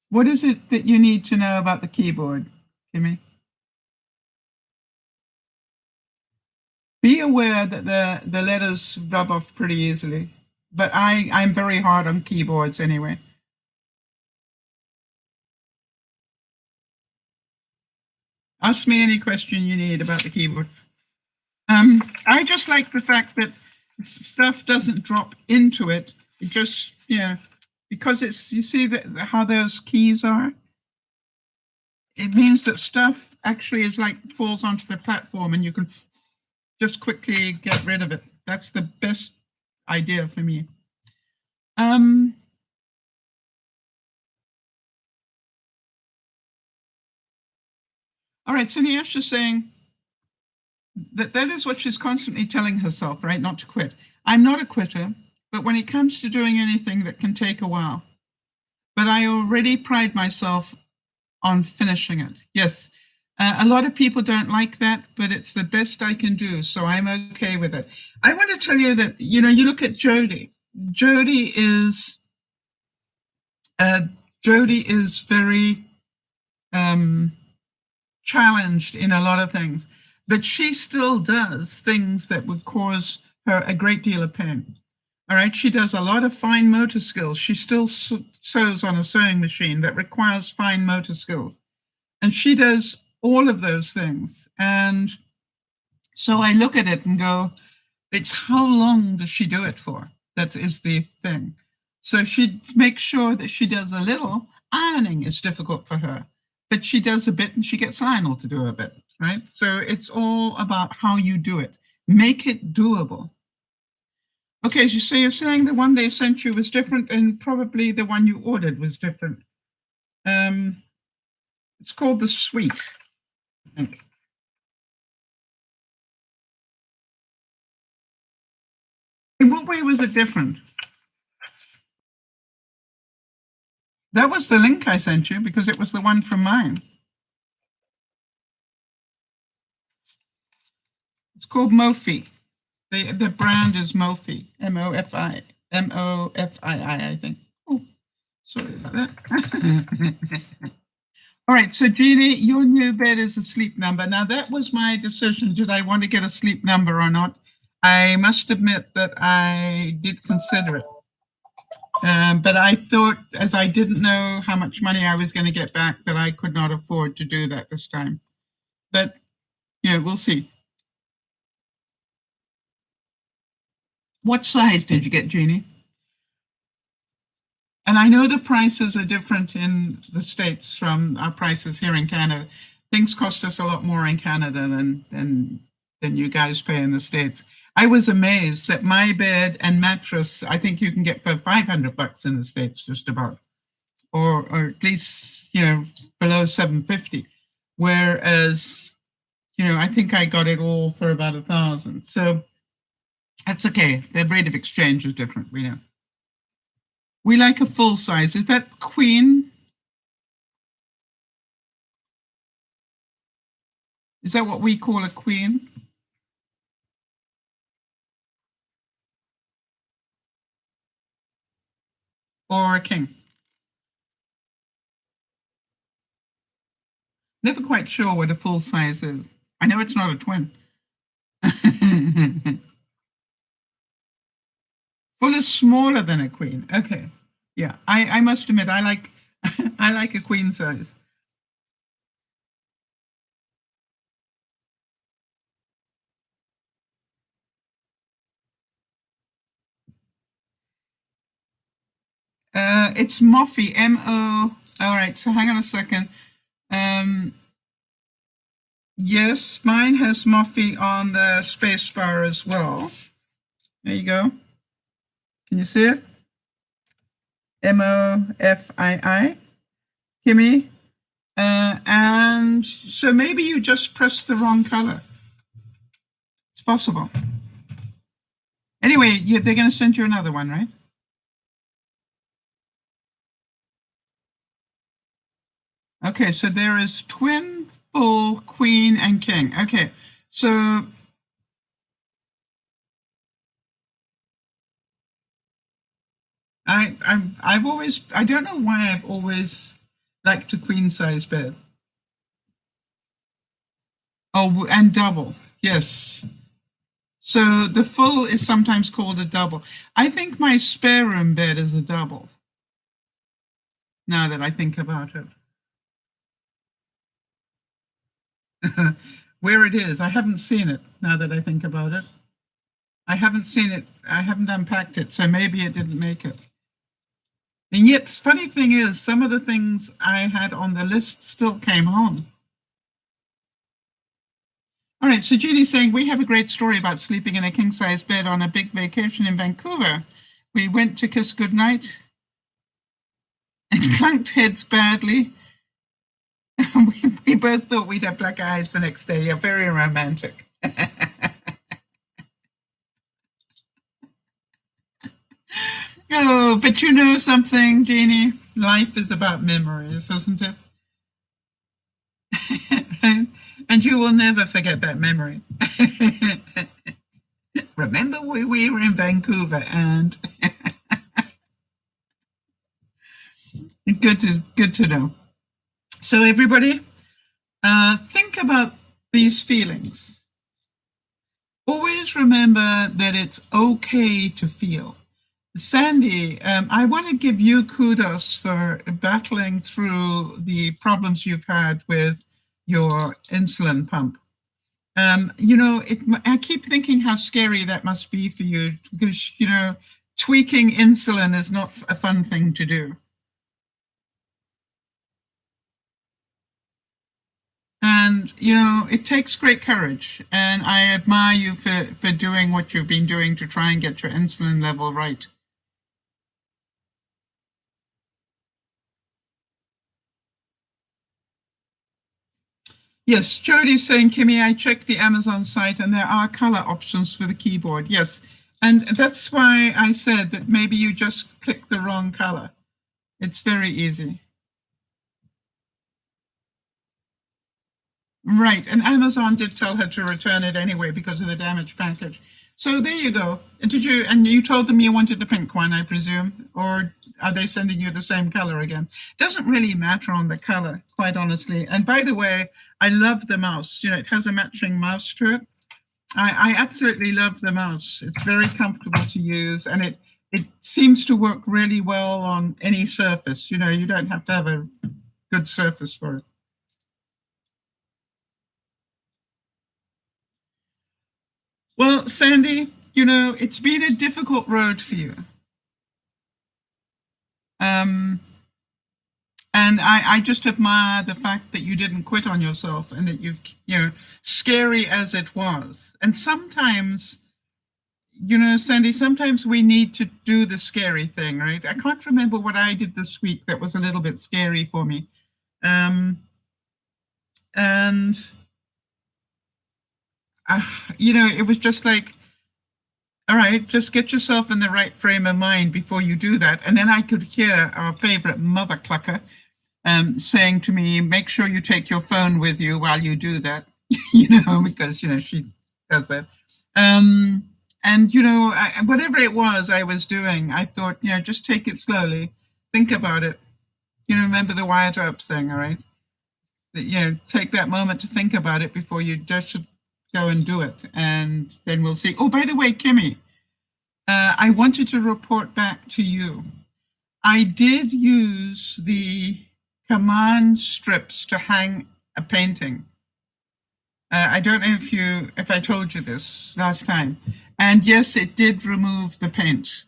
What is it that you need to know about the keyboard, Kimmy? Be aware that the letters rub off pretty easily, but I'm very hard on keyboards anyway. Ask me any question you need about the keyboard. I just like the fact that stuff doesn't drop into it. It just, yeah, because it's, you see how those keys are? It means that stuff actually is like falls onto the platform and you can just quickly get rid of it. That's the best idea for me. All right, so Niasha's saying that is what she's constantly telling herself, right? Not to quit. I'm not a quitter, but when it comes to doing anything that can take a while, but I already pride myself on finishing it. Yes, a lot of people don't like that, but it's the best I can do, so I'm okay with it. I want to tell you that, you know, you look at Jody. Jody is very challenged in a lot of things, but she still does things that would cause her a great deal of pain. All right, she does a lot of fine motor skills. She still sews on a sewing machine that requires fine motor skills. And she does all of those things. And so I look at it and go, it's how long does she do it for? That is the thing. So she makes sure that she does a little. Ironing is difficult for her, but she does a bit and she gets Lionel to do a bit, right? So it's all about how you do it. Make it doable. Okay, so you're saying the one they sent you was different and probably the one you ordered was different. It's called the Suite, I think. In what way was it different? That was the link I sent you because it was the one from mine. It's called Mofi. The brand is Mofi, M-O-F-I, I think. Oh, sorry about that. All right, so Jeannie, your new bed is a sleep number. Now that was my decision. Did I want to get a sleep number or not? I must admit that I did consider it. But I thought, as I didn't know how much money I was going to get back, that I could not afford to do that this time. But, yeah, we'll see. What size did you get, Jeannie? And I know the prices are different in the States from our prices here in Canada. Things cost us a lot more in Canada than you guys pay in the States. I was amazed that my bed and mattress, I think you can get for $500 in the States, just about, or at least, below 750. Whereas, I think I got it all for about 1,000. So that's okay. The rate of exchange is different, we know. We like a full size. Is that queen? Is that what we call a queen? Or a king? Never quite sure what a full size is. I know it's not a twin. Full is smaller than a queen. Okay. Yeah, I must admit I like I like a queen size. It's Moffy, M-O. All right, so hang on a second. Yes, mine has Moffy on the space bar as well. There you go. Can you see it? Moffii. Kimmy. And so maybe you just pressed the wrong color. It's possible. Anyway, they're going to send you another one, right? Okay, so there is twin, full, queen, and king. Okay, so I've always, I don't know why I've always liked a queen size bed. Oh, and double, yes. So the full is sometimes called a double. I think my spare room bed is a double, now that I think about it. Where it is, I haven't seen it, now that I think about it. I haven't seen it, I haven't unpacked it, so maybe it didn't make it. And yet, funny thing is, some of the things I had on the list still came home. All right, so Judy's saying, we have a great story about sleeping in a king-size bed on a big vacation in Vancouver. We went to kiss goodnight and clanked heads badly. we both thought we'd have black eyes the next day. Yeah, very romantic. Oh, but you know something, Jeannie? Life is about memories, isn't it? And you will never forget that memory. Remember we were in Vancouver, and good to know. So everybody, think about these feelings. Always remember that it's okay to feel. Sandy, I want to give you kudos for battling through the problems you've had with your insulin pump. I keep thinking how scary that must be for you because, tweaking insulin is not a fun thing to do. And, it takes great courage. And I admire you for doing what you've been doing to try and get your insulin level right. Yes, Jody's saying, Kimmy, I checked the Amazon site and there are color options for the keyboard. Yes, and that's why I said that maybe you just click the wrong color. It's very easy. Right, and Amazon did tell her to return it anyway because of the damaged package. So there you go. And you told them you wanted the pink one, I presume, or are they sending you the same color again? Doesn't really matter on the color, quite honestly. And by the way, I love the mouse. It has a matching mouse to it. I absolutely love the mouse. It's very comfortable to use, and it seems to work really well on any surface. You don't have to have a good surface for it. Well, Sandy, it's been a difficult road for you. And I just admire the fact that you didn't quit on yourself and that you've, scary as it was. And sometimes, Sandy, sometimes we need to do the scary thing, right? I can't remember what I did this week that was a little bit scary for me. And, it was just like, all right, just get yourself in the right frame of mind before you do that. And then I could hear our favorite mother clucker saying to me, make sure you take your phone with you while you do that, because, she does that. And, whatever it was I was doing, I thought, just take it slowly, think about it. Remember the wire drops thing, all right? Take that moment to think about it before you just go and do it. And then we'll see. Oh, by the way, Kimmy, I wanted to report back to you. I did use the command strips to hang a painting. I don't know if I told you this last time. And yes, it did remove the paint.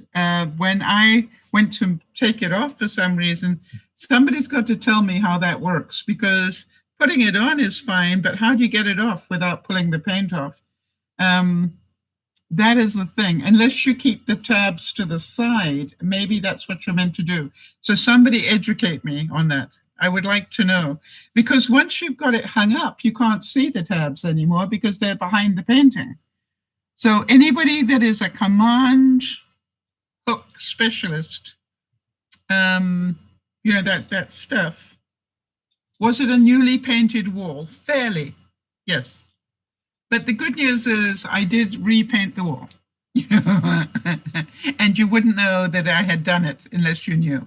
When I went to take it off for some reason, somebody's got to tell me how that works, because putting it on is fine, but how do you get it off without pulling the paint off? That is the thing. Unless you keep the tabs to the side, maybe that's what you're meant to do. So somebody educate me on that. I would like to know, because once you've got it hung up, you can't see the tabs anymore because they're behind the painting. So anybody that is a command hook specialist, that stuff. Was it a newly painted wall? Fairly, yes. But the good news is I did repaint the wall. And you wouldn't know that I had done it unless you knew.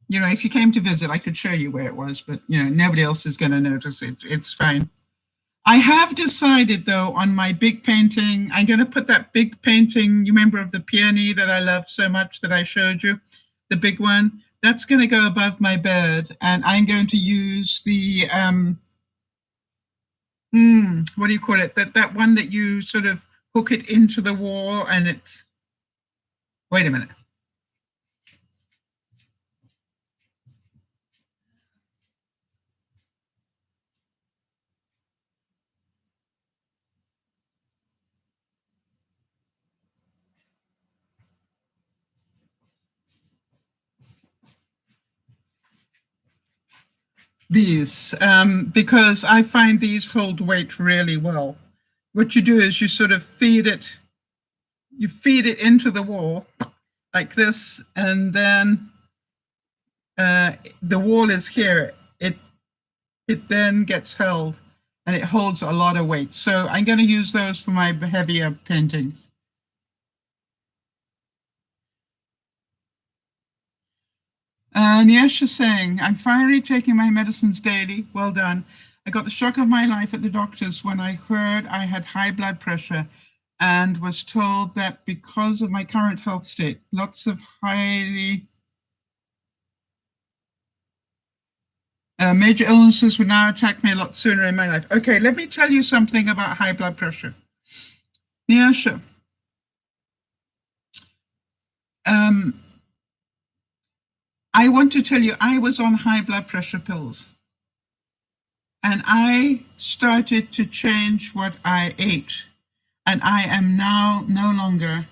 If you came to visit, I could show you where it was, but, nobody else is going to notice it. It's fine. I have decided, though, on my big painting, I'm going to put that big painting, you remember, of the peony that I love so much that I showed you, the big one, that's going to go above my bed, and I'm going to use the, what do you call it? That one that you sort of hook it into the wall and it's, wait a minute. These, because I find these hold weight really well. What you do is you sort of feed it into the wall like this, and then the wall is here. It then gets held, and it holds a lot of weight. So I'm going to use those for my heavier paintings. Niesh is saying, I'm finally taking my medicines daily. Well done. I got the shock of my life at the doctor's when I heard I had high blood pressure and was told that because of my current health state, lots of highly major illnesses would now attack me a lot sooner in my life. Okay, let me tell you something about high blood pressure. Nyasha, I want to tell you, I was on high blood pressure pills. And I started to change what I ate. And I am now no longer,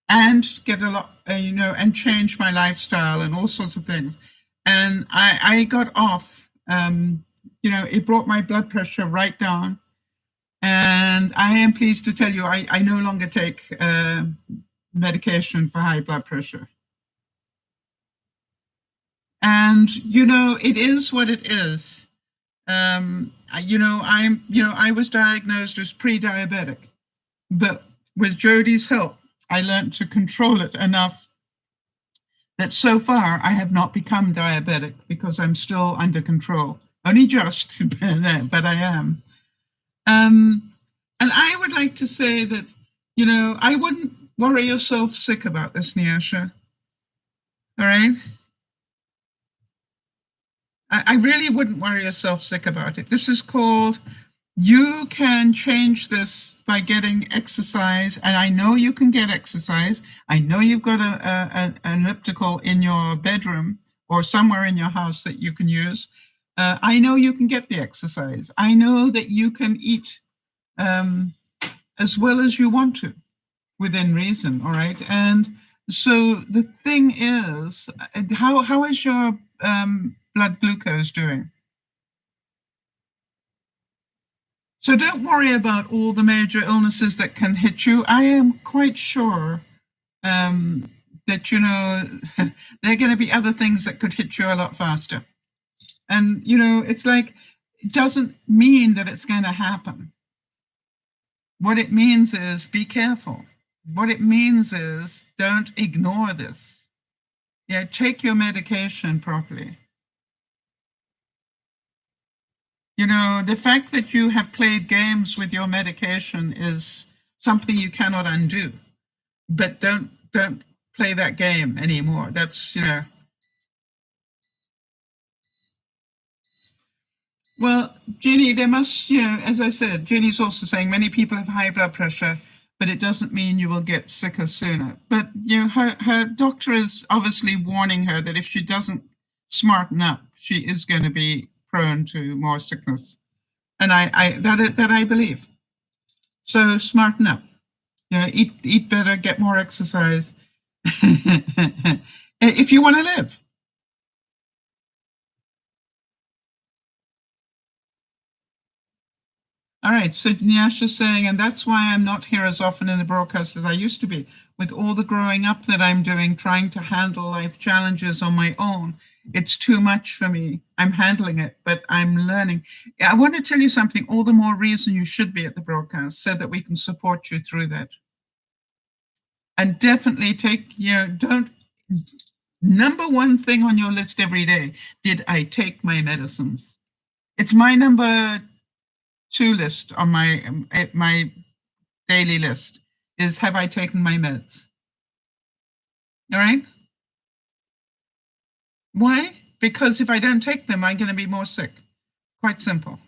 and get a lot, and change my lifestyle and all sorts of things. And I got off, it brought my blood pressure right down. And I am pleased to tell you, I no longer take medication for high blood pressure. And, it is what it is. I was diagnosed as pre-diabetic, but with Jodi's help, I learned to control it enough that so far I have not become diabetic because I'm still under control. Only just, but I am. And I would like to say that, I wouldn't worry yourself sick about this, Nyasha. All right? I really wouldn't worry yourself sick about it. This is called, you can change this by getting exercise. And I know you can get exercise. I know you've got an elliptical in your bedroom. or somewhere in your house that you can use. I know you can get the exercise. I know that you can eat as well as you want to within reason, all right? And so the thing is, how is your blood glucose doing? So don't worry about all the major illnesses that can hit you. I am quite sure that, you know, there are going to be other things that could hit you a lot faster. And, you know, it's like, it doesn't mean that it's going to happen. What it means is be careful. What it means is don't ignore this. Yeah, take your medication properly. You know, the fact that you have played games with your medication is something you cannot undo. But don't play that game anymore. That's, you know. Well, Jeannie, there must, you know, as I said, Jeannie's also saying many people have high blood pressure, but it doesn't mean you will get sicker sooner. But, you know, her doctor is obviously warning her that if she doesn't smarten up, she is going to be prone to more sickness. And that I believe. So smarten up. You know, eat better, get more exercise. If you want to live. All right, so Nyasha's saying, and that's why I'm not here as often in the broadcast as I used to be. With all the growing up that I'm doing, trying to handle life challenges on my own, it's too much for me. I'm handling it, but I'm learning. I want to tell you something, all the more reason you should be at the broadcast so that we can support you through that. And definitely take, you know, don't, number one thing on your list every day, did I take my medicines? It's my number 2 list on my daily list is, have I taken my meds? All right. Why? Because if I don't take them, I'm going to be more sick. Quite simple.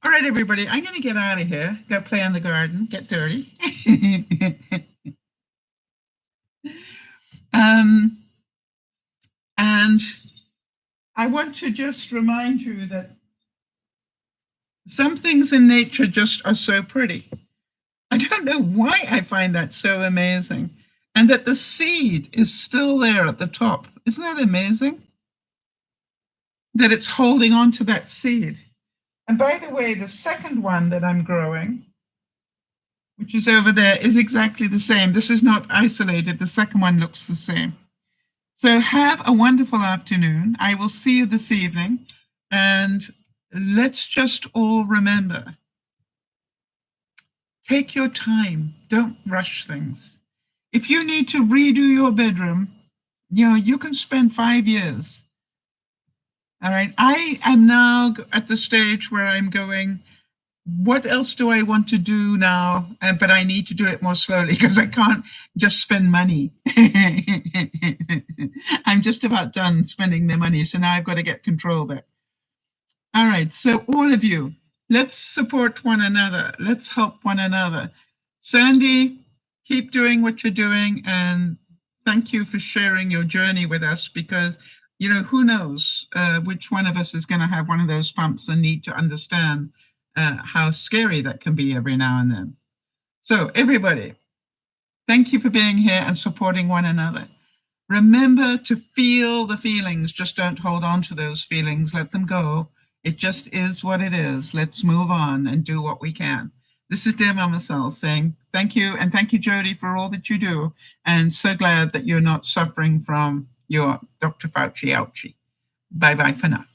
All right, everybody, I'm going to get out of here, go play in the garden, get dirty. And I want to just remind you that some things in nature just are so pretty. I don't know why I find that so amazing. And that the seed is still there at the top. Isn't that amazing? That it's holding on to that seed. And by the way, the second one that I'm growing, which is over there, is exactly the same. This is not isolated. The second one looks the same. So have a wonderful afternoon. I will see you this evening. And let's just all remember, take your time. Don't rush things. If you need to redo your bedroom, you know, you can spend 5 years. All right. I am now at the stage where I'm going, what else do I want to do now? But I need to do it more slowly because I can't just spend money. I'm just about done spending the money. So now I've got to get control back. All right. So all of you, let's support one another. Let's help one another. Sandy, keep doing what you're doing. And thank you for sharing your journey with us, because, you know, who knows which one of us is going to have one of those pumps and need to understand how scary that can be every now and then. So everybody, thank you for being here and supporting one another. Remember to feel the feelings. Just don't hold on to those feelings. Let them go. It just is what it is. Let's move on and do what we can. This is DearMamaSal saying thank you, and thank you, Jody, for all that you do. And so glad that you're not suffering from your Dr. Fauci ouchie. Bye-bye for now.